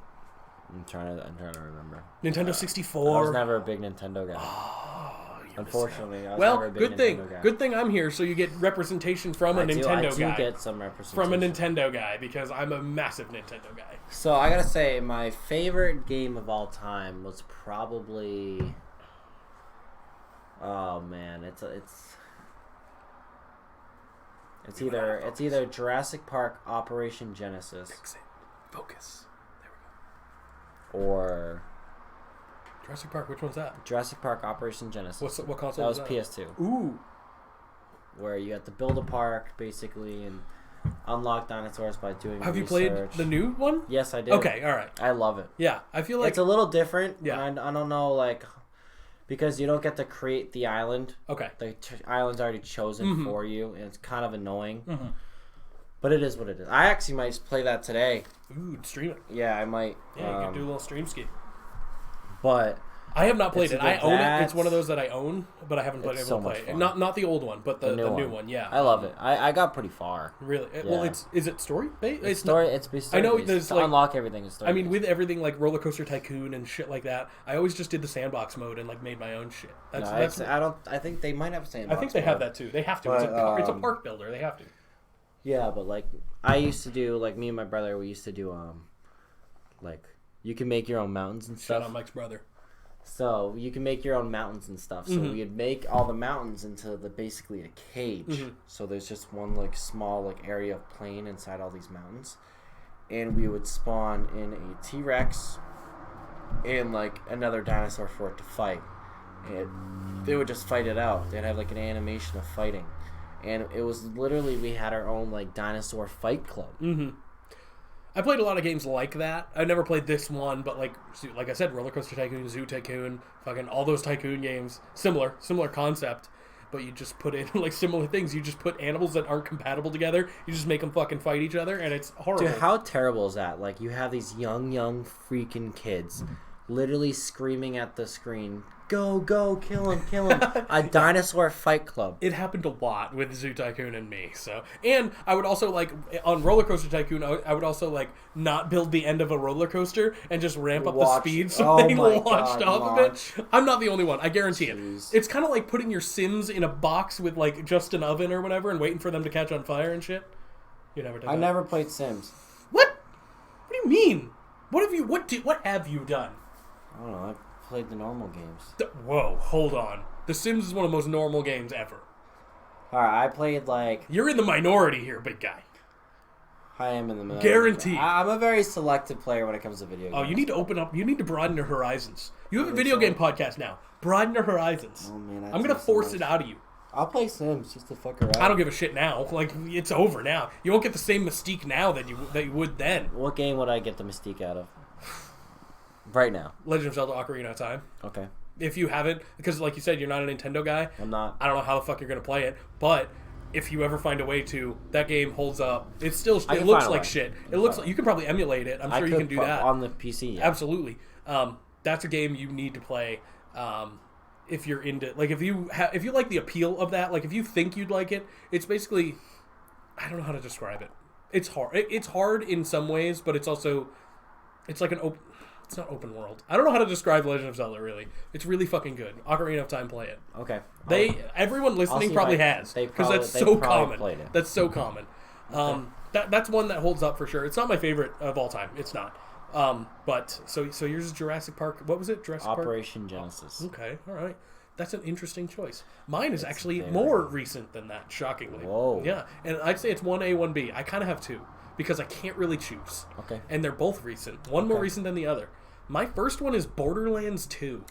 I'm trying to remember. Nintendo 64. I was never a big Nintendo guy. Oh, unfortunately, I was never a big Nintendo guy. Good thing I'm here, so you get representation from a Nintendo guy. I do get some representation from a Nintendo guy because I'm a massive Nintendo guy. So I gotta say, my favorite game of all time was probably. Oh man, it's either Jurassic Park Operation Genesis. Fix it. Focus. Or Jurassic Park, which one's that? Jurassic Park Operation Genesis. What console was that? That was PS2. Ooh. Where you have to build a park, basically, and unlock dinosaurs by doing Have research. you played the new one? Yes, I did. Okay, all right. I love it. Yeah, I feel like... It's a little different. Yeah. I don't know, like... Because you don't get to create the island. Okay. The island's already chosen for you, and it's kind of annoying. Mm-hmm. But it is what it is. I actually might play that today. Ooh, stream it. Yeah, I might. Yeah, you can do a little stream ski. But I have not played it. I own it. It's one of those that I own, but I haven't played it. Play it. Not the old one, but the new one. Yeah, I love it. I got pretty far. Really? Yeah. Well, is it story based? It's story. It's story. I know there's to unlock everything. Is story. I mean, with everything like Roller Coaster Tycoon and shit like that, I always just did the sandbox mode and like made my own shit. I think they might have sandbox. I think they have that too. They have to. But, it's a park builder. They have to. Yeah, but like I used to do, like me and my brother, we used to do like you can make your own mountains and stuff. Shout out Mike's brother. So you can make your own mountains and stuff. So we'd make all the mountains into basically a cage. So there's just one like small like area of plain inside all these mountains, and we would spawn in a T-Rex and like another dinosaur for it to fight, and they would just fight it out. They'd have like an animation of fighting, and it was literally we had our own like dinosaur fight club. I played a lot of games like that. I never played this one, but like I said, Roller Coaster Tycoon, Zoo Tycoon, fucking all those tycoon games, similar concept. but you just put in like similar things. You just put animals that aren't compatible together. You just make them fucking fight each other, and it's horrible. Dude, how terrible is that? Like, you have these young freaking kids literally screaming at the screen, go, kill him. A dinosaur fight club. It happened a lot with Zoo Tycoon and me. So, and I would also, like, on Roller Coaster Tycoon, I would also, like, not build the end of a roller coaster and just ramp up the speed so they launched off of it. I'm not the only one. I guarantee it. It's kind of like putting your Sims in a box with, like, just an oven or whatever and waiting for them to catch on fire and shit. You never did that. I never played Sims. What? What do you mean? What have you done? I don't know. I played the normal games. Whoa, hold on. The Sims is one of the most normal games ever. Alright, I played like... You're in the minority here, big guy. I am in the minority. Guaranteed. I'm a very selective player when it comes to video games. Oh, you need to open up. You need to broaden your horizons. You have a video game podcast now. Broaden your horizons. Oh, man, I'm going to force it out of you. I'll play Sims just to fuck around. I don't give a shit now. Like, it's over now. You won't get the same mystique now that you would then. What game would I get the mystique out of? Right now. Legend of Zelda Ocarina of Time. Okay. If you haven't, because like you said, you're not a Nintendo guy. I'm not. I don't know how the fuck you're going to play it, but if you ever find a way to, that game holds up. It looks like shit. It looks like you can probably emulate it. I'm sure you can do that. On the PC, yeah. Absolutely. That's a game you need to play if you're into, like, if you like the appeal of that, like if you think you'd like it, it's basically, I don't know how to describe it. It's hard. It's hard in some ways, but it's also, it's like it's not open world. I don't know how to describe Legend of Zelda, really. It's really fucking good. Ocarina of Time, play it. Okay. Everyone listening probably has. Because that's so common. That's so common. That's one that holds up for sure. It's not my favorite of all time. It's not. But, so yours is Jurassic Park. What was it? Jurassic Park? Operation Genesis. Okay, all right. That's an interesting choice. Mine is actually more recent than that, shockingly. Whoa. Yeah, and I'd say it's 1A, 1B. I kind of have two. Because I can't really choose. Okay. And they're both recent. One more recent than the other. My first one is Borderlands 2.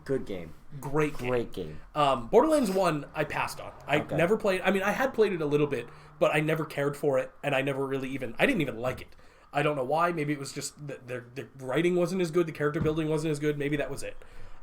Good game. Great game. Great game. Borderlands 1, I passed on. I never played... I mean, I had played it a little bit, but I never cared for it, and I never really even... I didn't even like it. I don't know why. Maybe it was just... The writing wasn't as good, the character building wasn't as good. Maybe that was it.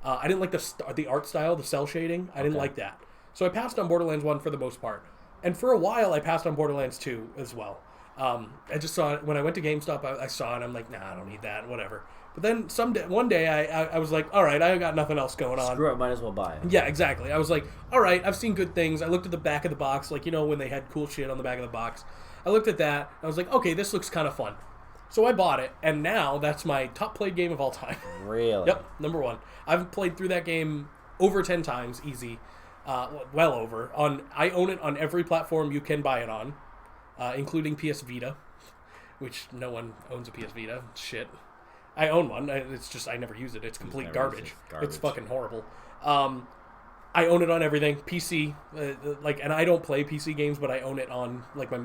I didn't like the art style, the cell shading. I didn't like that. So I passed on Borderlands 1 for the most part. And for a while, I passed on Borderlands 2 as well. I just saw it when I went to GameStop. I saw it. I'm like, nah, I don't need that. Whatever. But then one day, I was like, all right, I got nothing else going on. Screw it, might as well buy it. Yeah, exactly. I was like, all right, I've seen good things. I looked at the back of the box, like, you know, when they had cool shit on the back of the box. I looked at that. I was like, okay, this looks kind of fun. So I bought it, and now that's my top played game of all time. Really? Yep, number one. I've played through that game over 10 times, easy. Well over. I own it on every platform you can buy it on, including PS Vita. Which no one owns a PS Vita. Shit. I own one. It's just I never use it. It's complete garbage. It's fucking horrible. I own it on everything. PC, and I don't play PC games, but I own it on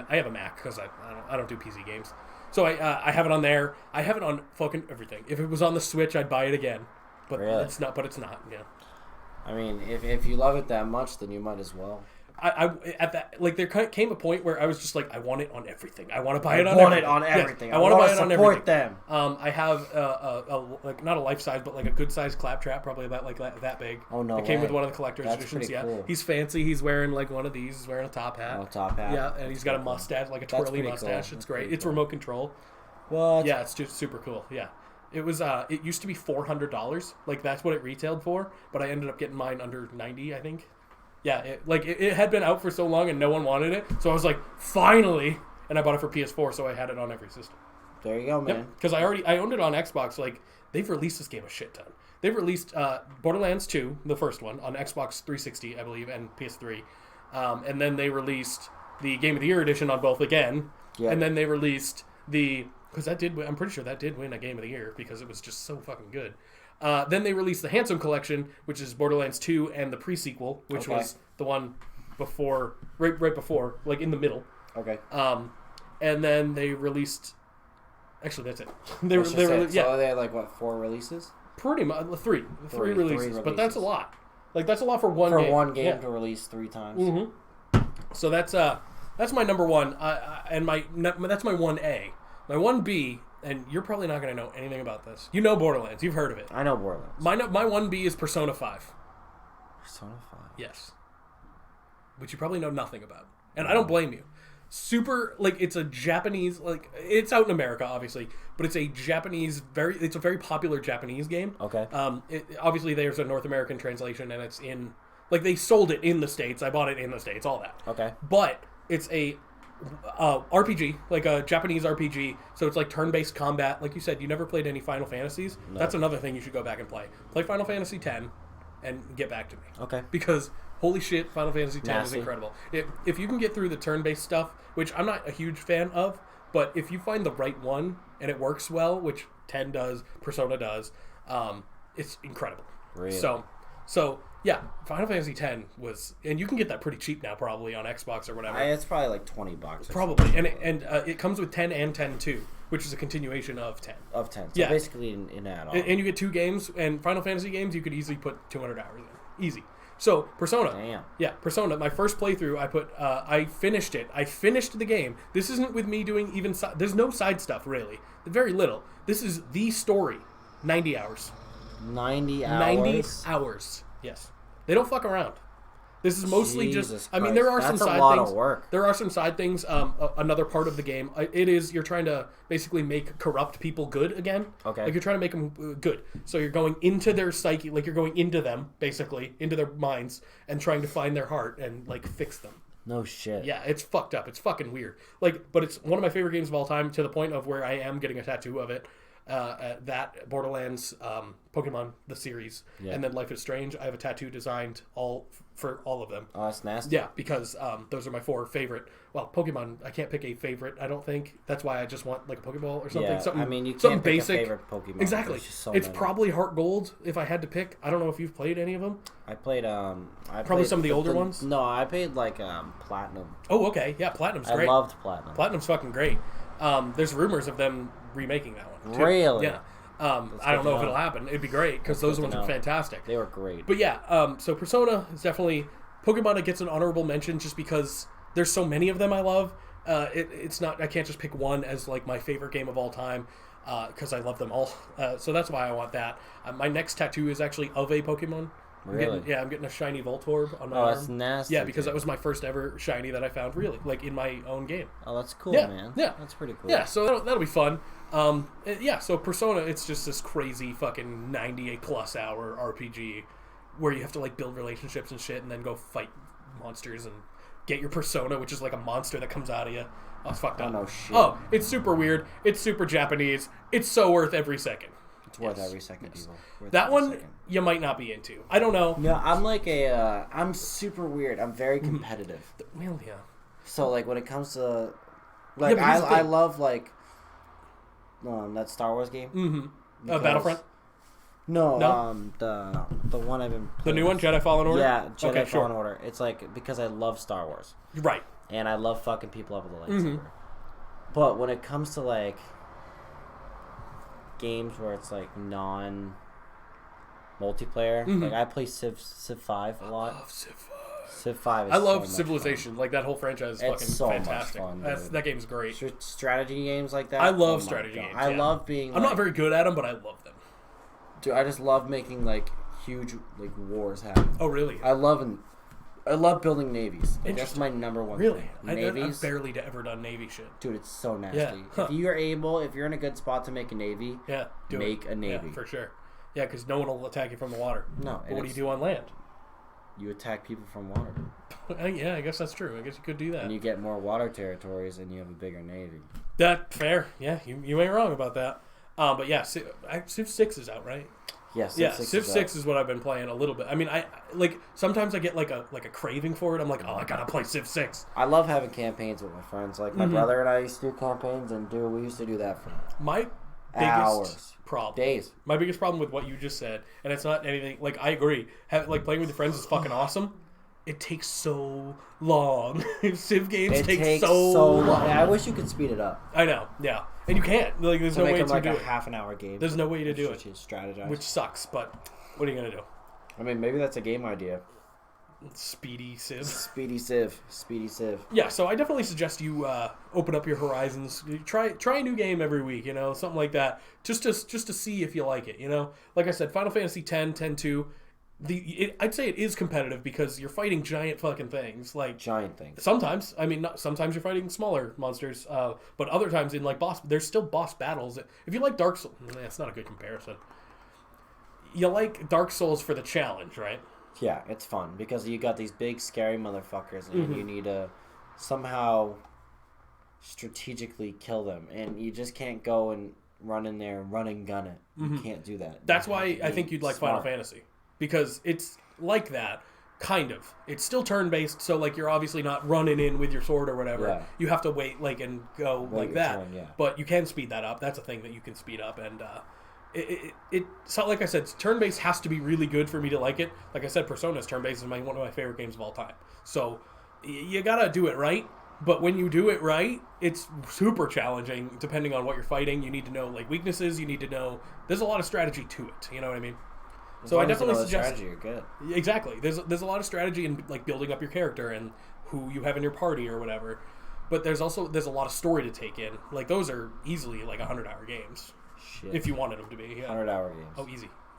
I have a Mac because I don't do PC games. So I have it on there. I have it on fucking everything. If it was on the Switch, I'd buy it again. But really? It's not. But it's not. Yeah. I mean, if you love it that much, then you might as well. There came a point where I was just like, I want it on everything. I want to buy it on everything. Yes, I want to buy it on everything. Them. I have not a life size, but like a good size claptrap, probably about like that big. Oh no! It came with one of the collector's editions. Yeah, cool. He's fancy. He's wearing like one of these. He's wearing a top hat. Oh, top hat. Yeah, and he's got a mustache, like a twirly mustache. Cool. It's great. It's remote control. What? Yeah, it's just super cool. Yeah. It was. It used to be $400. Like that's what it retailed for, but I ended up getting mine under $90, I think. Yeah, it had been out for so long and no one wanted it, so I was like, finally, and I bought it for PS4, so I had it on every system. There you go, man. Because I owned it on Xbox. Like they've released this game a shit ton. They've released Borderlands 2, the first one, on Xbox 360, I believe, and PS3, and then they released the Game of the Year edition on both again, and then they released because I'm pretty sure that did win a Game of the Year because it was just so fucking good. Then they released the Handsome Collection, which is Borderlands 2 and the pre-sequel, which was the one before, right before, like in the middle. Okay. And then they released. Actually, that's it. So they had 4 releases? Pretty much three releases, but that's a lot. Like that's a lot for one game. For one game to release 3 times. Mm-hmm. So that's my number one, and that's my 1A. My 1B. And you're probably not going to know anything about this. You know Borderlands. You've heard of it. I know Borderlands. My 1B is Persona 5. Persona 5? Yes. which you probably know nothing about, and I don't blame you. Super, like, it's a Japanese, like, it's out in America, obviously, but it's a Japanese, it's a very popular Japanese game. Okay. Obviously, there's a North American translation, and it's in, like, they sold it in the States. I bought it in the States, all that. Okay. But it's a RPG, like a Japanese RPG, so it's like turn-based combat. Like you said, you never played any Final Fantasies. No. That's another thing you should go back and play. Play Final Fantasy X and get back to me. Okay. Because holy shit, Final Fantasy X is incredible. If you can get through the turn-based stuff, which I'm not a huge fan of, but if you find the right one and it works well, which 10 does, Persona does, it's incredible. Really? So yeah, Final Fantasy X was, and you can get that pretty cheap now, probably on Xbox or whatever. It's probably like $20. Probably, and it comes with 10 and 10-2, which is a continuation of 10. Of 10, so yeah, basically an add-on. And you get 2 games, and Final Fantasy games you could easily put 200 hours in, easy. So Persona, Persona. My first playthrough, I finished it. I finished the game. This isn't with me doing even. There's no side stuff really. Very little. This is the story. 90 hours. 90 hours. 90 hours. Yes. They don't fuck around. This is mostly Jesus just. Christ. I mean, there are some That's side a lot things. Of work. There are some side things. Another part of the game. It is you're trying to basically make corrupt people good again. Okay. Like you're trying to make them good. So you're going into their psyche, like you're going into them, basically into their minds, and trying to find their heart and like fix them. No shit. Yeah, it's fucked up. It's fucking weird. Like, but it's one of my favorite games of all time to the point of where I am getting a tattoo of it. That Borderlands, Pokemon the series, and then Life is Strange. I have a tattoo designed for all of them. Oh, that's nasty. Yeah, because those are my 4 favorite. Well, Pokemon, I can't pick a favorite. I don't think that's why I just want like a Pokeball or something. Yeah, something I mean, you can't something pick basic. a favorite Pokemon. Exactly. It's probably Heart Gold if I had to pick. I don't know if you've played any of them. I played probably some of the older ones. No, I played like Platinum. Oh, okay, yeah, Platinum's great. I loved Platinum. Platinum's fucking great. There's rumors of them remaking that one. Too. Really? Yeah. I don't know if it'll happen. It'd be great because those ones are fantastic. They were great. But yeah, so Persona is definitely Pokemon. It gets an honorable mention just because there's so many of them I love. It's not. I can't just pick one as like my favorite game of all time because I love them all. So that's why I want that. My next tattoo is actually of a Pokemon. Really? I'm getting a shiny Voltorb on my arm. Oh, that's nasty. Yeah, because that was my first ever shiny that I found, really, like in my own game. Oh, that's cool, yeah, man. Yeah, that's pretty cool. Yeah, so that'll be fun. So Persona, it's just this crazy fucking 98+ hour RPG where you have to like build relationships and shit, and then go fight monsters and get your persona, which is like a monster that comes out of you. Oh, it's fucked up. Oh, no shit. Oh, it's super weird. It's super Japanese. It's so worth every second. It's worth every second, people. That one you might not be into. I don't know. No, I'm like I'm super weird. I'm very competitive. Well, yeah. So like when it comes to like I love like that Star Wars game. Mm-hmm. Battlefront. No, the one I've been playing. The new one, Jedi Fallen Order? Yeah, Jedi Fallen Order. It's like because I love Star Wars. Right. And I love fucking people up with the lightsaber. But when it comes to like games where it's like non-multiplayer, like I play Civ 5 a lot. I love Civ 5. Civ 5 is I love so Civilization. Fun. Like that whole franchise is fucking so fantastic. Much fun, that game's great. Strategy games like that. I love strategy games. I love being. I'm not very good at them, but I love them. Dude, I just love making like huge like wars happen. Oh really? I love building navies. Like, that's my number one. Really? Thing. Navies. I've barely ever done Navy shit. Dude, it's so nasty. Yeah. Huh. If you're in a good spot to make a Navy, make a Navy. Yeah, for sure. Yeah, because no one will attack you from the water. No. But what do you do on land? You attack people from water. Yeah, I guess that's true. I guess you could do that. And you get more water territories and you have a bigger Navy. That fair. Yeah, you ain't wrong about that. But yeah, Civ 6 is out, right? Yeah, Civ 6 is what I've been playing a little bit. I mean, I like sometimes I get like a craving for it. I'm like, oh, I gotta play Civ 6. I love having campaigns with my friends. Like my brother and I used to do campaigns, and we used to do that for my biggest problem. Days. My biggest problem with what you just said, and it's not anything like I agree. Like playing with your friends is fucking awesome. It takes so long. Civ games take so long. I wish you could speed it up. I know, yeah, and you can't. Like, there's no way to do it. A half-an-hour game. There's no way to do it. Strategize. Which sucks, but what are you gonna do? I mean, maybe that's a game idea. Speedy Civ. Speedy Civ. Yeah, so I definitely suggest you open up your horizons. Try a new game every week, something like that. Just to see if you like it, Like I said, Final Fantasy X, 10-2, I'd say it is competitive because you're fighting giant fucking things. Like giant things. Sometimes, I mean, sometimes you're fighting smaller monsters, but other times in like there's still boss battles. If you like Dark Souls, it's not a good comparison. You like Dark Souls for the challenge, right? Yeah, it's fun because you got these big scary motherfuckers, and you need to somehow strategically kill them, and you just can't go and run in there and run and gun it. You can't do that. That's why I think you'd like Final Fantasy. Because it's like that, kind of. It's still turn-based, so like you're obviously not running in with your sword or whatever. Yeah. You have to wait and go like that. Turn, yeah. But you can speed that up. That's a thing that you can speed up. And so like I said, turn-based has to be really good for me to like it. Like I said, Persona's turn-based is one of my favorite games of all time. So you gotta do it right. But when you do it right, it's super challenging depending on what you're fighting. You need to know like weaknesses. You need to know... There's a lot of strategy to it. You know what I mean? So I definitely suggest strategy, you're good. Exactly. There's a lot of strategy in like building up your character and who you have in your party or whatever. But there's a lot of story to take in. Like those are easily like 100-hour games. Shit. If you wanted them to be. Yeah. 100-hour games. Oh,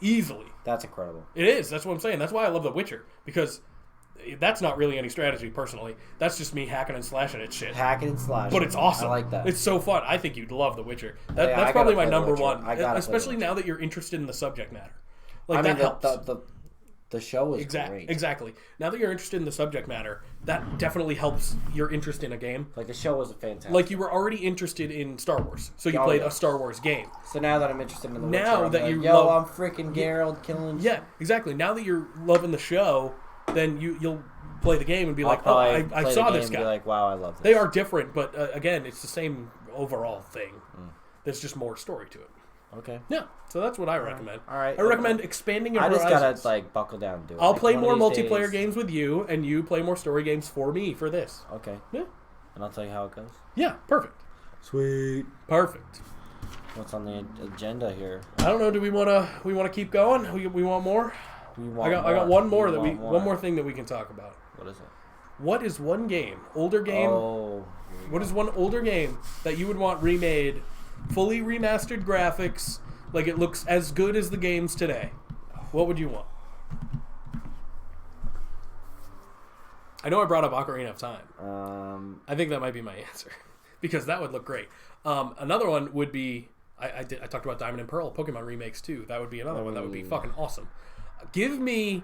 easily. That's incredible. It is. That's what I'm saying. That's why I love The Witcher, because that's not really any strategy personally. That's just me hacking and slashing at shit. Hacking and slashing. But it's awesome. I like that. It's so fun. I think you'd love The Witcher. That's probably my number one. Especially now that you're interested in the subject matter. Like, that helps. The show was great. Exactly. Now that you're interested in the subject matter, that definitely helps your interest in a game. Like, the show was fantastic. Like, you were already interested in Star Wars, so you played a Star Wars game. So now that I'm interested in the Witcher, I'm freaking Geralt killing... Yeah, exactly. Now that you're loving the show, then you'll play the game and be like, I saw this guy. And be like, wow, I love this. They are different, but again, it's the same overall thing. There's just more story to it. Okay. Yeah, so that's what I recommend. All right. I recommend expanding your horizons. I just gotta buckle down and do it. I'll play more multiplayer games with you, and you play more story games for me for this. Okay. Yeah. And I'll tell you how it goes. Yeah, perfect. Sweet. Perfect. What's on the agenda here? I don't know. Do we wanna keep going? We want more? I got one more one more thing that we can talk about. What is it? What is one game, older game? Oh. What is one older game that you would want remade? Fully remastered graphics, like it looks as good as the games today. What would you want? I know I brought up Ocarina of Time. I think that might be my answer because that would look great. Another one would be I talked about Diamond and Pearl Pokemon remakes too. That would be another one that would be fucking awesome. Give me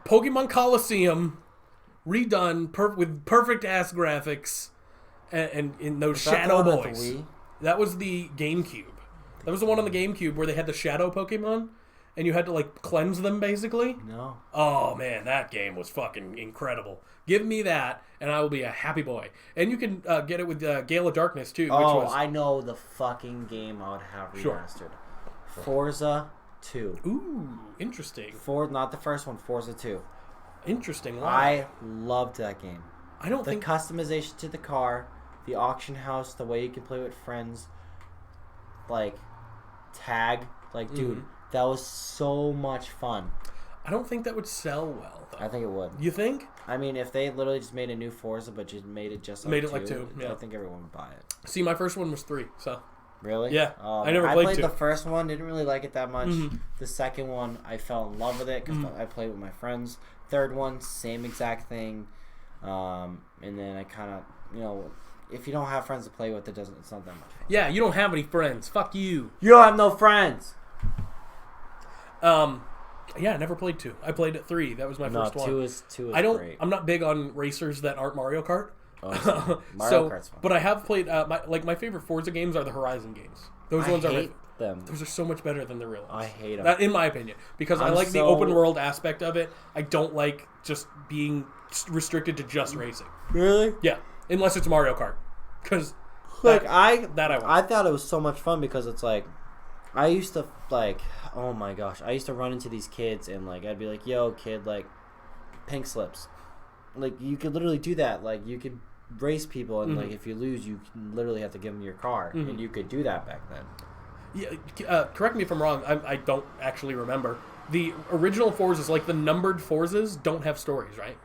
Pokemon Coliseum redone with perfect ass graphics and in those Shadow Boys. That was the GameCube. That was the one on the GameCube where they had the Shadow Pokemon, and you had to like cleanse them basically. No. Oh man, that game was fucking incredible. Give me that, and I will be a happy boy. And you can get it with Gale of Darkness too. I know the fucking game I would have remastered. Sure. Forza 2. Ooh, interesting. Not the first one. Forza 2. Interesting. Wow. I loved that game. I don't think customization to the car. The auction house, the way you can play with friends, like tag, like dude, that was so much fun. I don't think that would sell well, though. I think it would. You think? I mean, if they literally just made a new Forza, but just made it like 2, yeah. I think everyone would buy it. See, my first one was 3, so. Really? Yeah. I never played 2. I played the first one, didn't really like it that much. The second one, I fell in love with it because I played with my friends. Third one, same exact thing. And then I kind of, if you don't have friends to play with, it's not that much fun. Yeah, you don't have any friends. Fuck you. You don't have no friends. Yeah, I never played 2. I played at 3. That was my first one. 2 is great. I'm not big on racers that aren't Mario Kart. Oh, Mario Kart's fun. But I have played my favorite Forza games are the Horizon games. Those ones hate them. Those are so much better than the real ones. I hate them. That, in my opinion, because I like the open world aspect of it. I don't like just being restricted to just racing. Really? Yeah. Unless it's Mario Kart, because I thought it was so much fun because it's like I used to oh my gosh, I used to run into these kids and like I'd be like, yo kid, like pink slips, like you could literally do that, like you could race people and like if you lose you literally have to give them your car and you could do that back then. Yeah, correct me if I'm wrong. I don't actually remember. The original Forzas, like the numbered Forzas, don't have stories, right?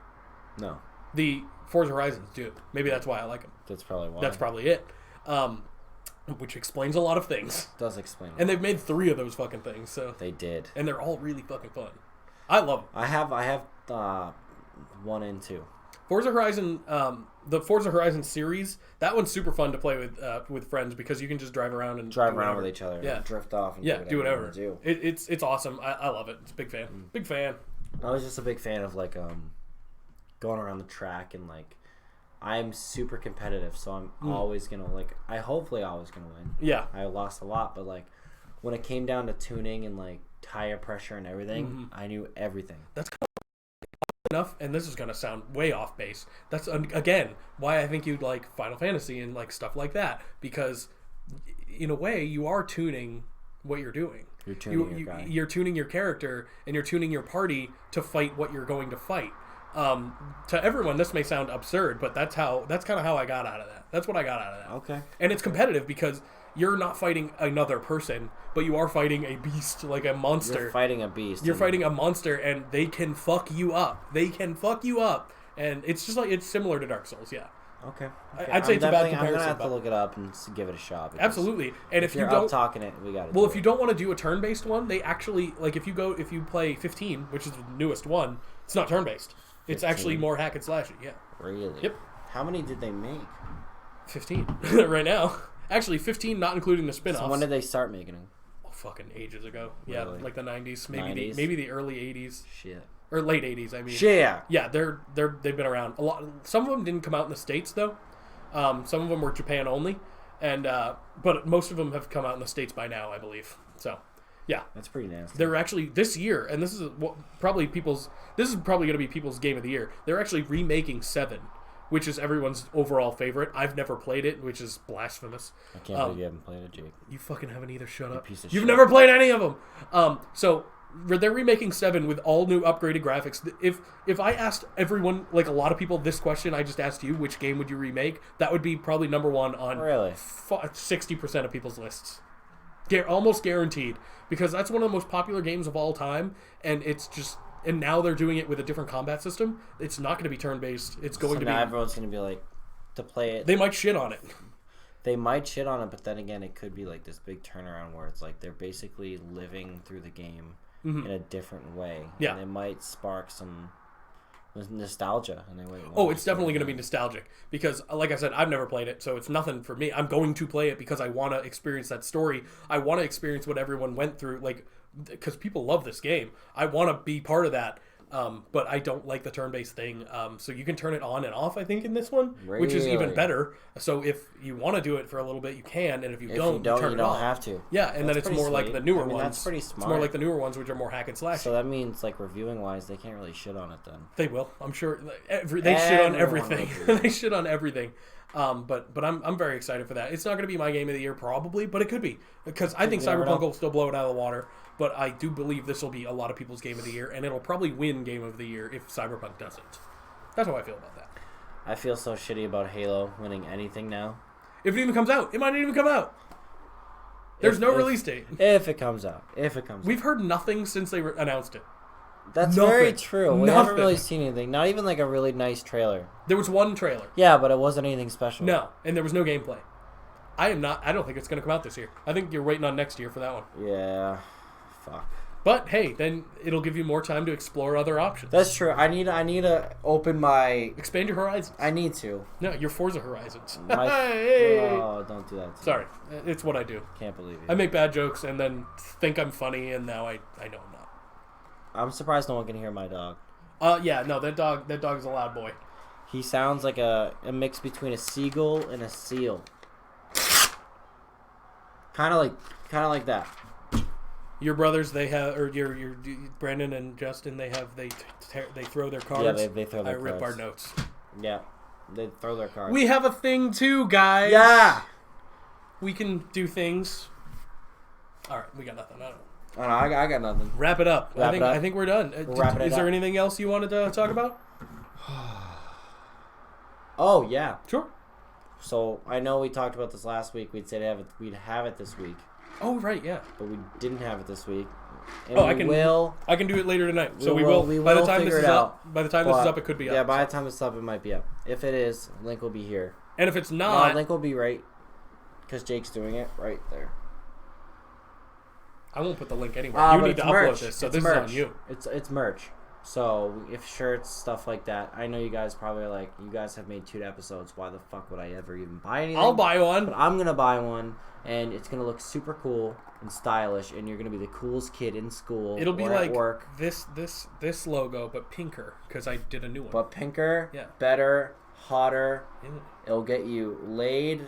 No. The Forza Horizons do. Maybe that's why I like them. That's probably why. That's probably it. Which explains a lot of things. Does explain. And they've made 3 of those fucking things. So they did. And they're all really fucking fun. I love them. I have 1 and 2. Forza Horizon, the Forza Horizon series, that one's super fun to play with friends because you can just drive around with each other. Yeah. Drift off and do whatever. Do. It's awesome. I love it. It's a big fan. Big fan. I was just a big fan of like going around the track and like I'm super competitive, so I'm always gonna like hopefully always gonna win. Yeah. I lost a lot, but like when it came down to tuning and like tire pressure and everything, I knew everything. That's enough, and this is going to sound way off base. That's again why I think you'd like Final Fantasy and like stuff like that, because in a way you are tuning what you're doing. You're tuning your guy. You're tuning your character, and you're tuning your party to fight what you're going to fight. To everyone, this may sound absurd, but that's kind of how I got out of that. That's what I got out of that. Okay. And it's competitive because you're not fighting another person, but you are fighting a beast, like a monster. You're fighting a beast. You're fighting a monster, and they can fuck you up. And it's just like, it's similar to Dark Souls, yeah. Okay. I'd say it's a bad comparison. I'm gonna have to look it up and give it a shot. Absolutely. And if you you're don't up talking it, we got it. Well, if you don't want to do a turn-based one, they actually like if you play 15, which is the newest one, it's not turn-based. It's actually more hack and slash. Yeah. Really? Yep. How many did they make? 15 right now. Actually, 15, not including the spin-offs. So when did they start making them? Oh, fucking ages ago. Yeah, Really? like the 90s, 90s? maybe the early 80s. Shit. Or late 80s, I mean. Shit. Yeah, they've been around a lot. Some of them didn't come out in the States though. Some of them were Japan only, and but most of them have come out in the States by now, I believe. So, yeah, that's pretty nasty. They're actually this year, and this is probably going to be people's game of the year. They're actually remaking 7, which is everyone's overall favorite. I've never played it, which is blasphemous. I can't believe you haven't played it, Jake. You fucking haven't either. Shut up. Piece of You've shit. never played any of them. So they're remaking 7 with all new upgraded graphics. If I asked everyone, like a lot of people, this question I just asked you, which game would you remake? That would be probably number 1 on really 60% of people's lists. Almost guaranteed, because that's one of the most popular games of all time, and it's just. And now they're doing it with a different combat system. It's not going to be turn-based. It's going to be... now everyone's going to be like, to play it... They might shit on it. They might shit on it, but then again, it could be like this big turnaround where it's like they're basically living through the game in a different way. Yeah. And it might spark some nostalgia. And they might it's definitely going to be nostalgic. Because, like I said, I've never played it, so it's nothing for me. I'm going to play it because I want to experience that story. I want to experience what everyone went through, like... Because people love this game. I want to be part of that, but I don't like the turn-based thing. So you can turn it on and off, I think, in this one, which is even better. So if you want to do it for a little bit, you can, and if you don't, you turn it off. You don't have to. Yeah, and then it's more like the newer ones. That's pretty smart. It's more like the newer ones, which are more hack and slash. So that means, like, reviewing-wise, they can't really shit on it then. They will. I'm sure. They shit on everything. They shit on everything. But I'm very excited for that. It's not going to be my game of the year probably, but it could be, because I think Cyberpunk will still blow it out of the water. But I do believe this will be a lot of people's game of the year, and it'll probably win game of the year if Cyberpunk doesn't. That's how I feel about that. I feel so shitty about Halo winning anything now. If it even comes out, it might not even come out. There's no release date. If it comes out, we've heard nothing since they announced it. That's very true. We haven't really seen anything. Not even like a really nice trailer. There was one trailer. Yeah, but it wasn't anything special. No, and there was no gameplay. I don't think it's going to come out this year. I think you're waiting on next year for that one. Yeah. Fuck. But hey, then it'll give you more time to explore other options. That's true. I need to open my... Expand your horizons. I need to. No, your Forza horizons. Hey! Oh, don't do that. Sorry. It's what I do. Can't believe it. I make bad jokes and then think I'm funny, and now I know I'm not. I'm surprised no one can hear my dog. Yeah, no, that dog is a loud boy. He sounds like a mix between a seagull and a seal. Kind of like that. Your brothers, they have, or your Brandon and Justin, they throw their cards. Yeah, they throw their cards. I rip our notes. Yeah, they throw their cards. We have a thing too, guys. Yeah, we can do things. All right, we got nothing. I don't know. Oh, no, I got nothing. Wrap it up. I think we're done. Is there anything else you wanted to talk about? Oh yeah, sure. So I know we talked about this last week. We'd have it this week. Oh right, yeah. But we didn't have it this week. And I can do it later tonight. So we will. By the time this is up, it could be up. Yeah, by the time this is up, it might be up. If it is, link will be here. And if it's not, link will be right because Jake's doing it right there. I won't put the link anywhere. You need to upload this, so this merch. is on you. It's merch. So if shirts, stuff like that, I know you guys probably are like, you guys have made 2 episodes. Why the fuck would I ever even buy anything? I'll buy one. But I'm gonna buy one, and it's gonna look super cool and stylish, and you're gonna be the coolest kid in school. It'll be or like at work. this logo, but pinker, because I did a new one. But pinker, better, hotter. Yeah. It'll get you laid.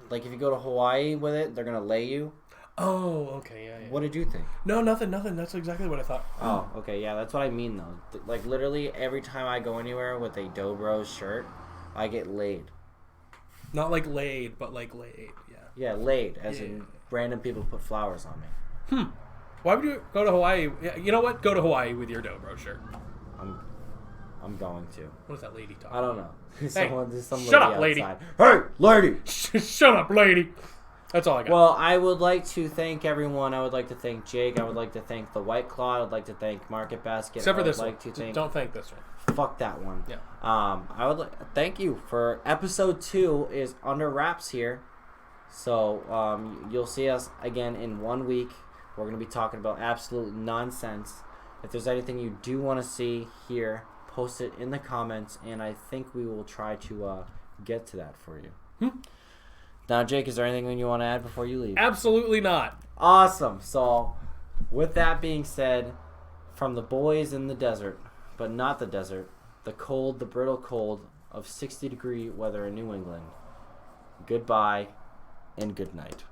Like if you go to Hawaii with it, they're gonna lay you. Oh, okay, yeah. What did you think? No, nothing. That's exactly what I thought. Oh, okay, yeah, that's what I mean though. Like literally every time I go anywhere with a Dobro's shirt, I get laid. Not like laid, but like laid. Yeah. Yeah, laid, as in random people put flowers on me. Why would you go to Hawaii? You know what? Go to Hawaii with your Dobro shirt. I'm going to. What is that lady talking? I don't know. There's some shut up, lady. Hey, lady. Shut up, lady. That's all I got. Well, I would like to thank everyone. I would like to thank Jake. I would like to thank the White Claw. I would like to thank Market Basket. Except for this one. Don't thank this one. Fuck that one. Yeah. I would thank you for episode 2 is under wraps here. So you'll see us again in 1 week. We're going to be talking about absolute nonsense. If there's anything you do want to see here, post it in the comments, and I think we will try to get to that for you. Now, Jake, is there anything you want to add before you leave? Absolutely not. Awesome. So, with that being said, from the boys in the desert, but not the desert, the cold, the brittle cold of 60-degree weather in New England, goodbye and good night.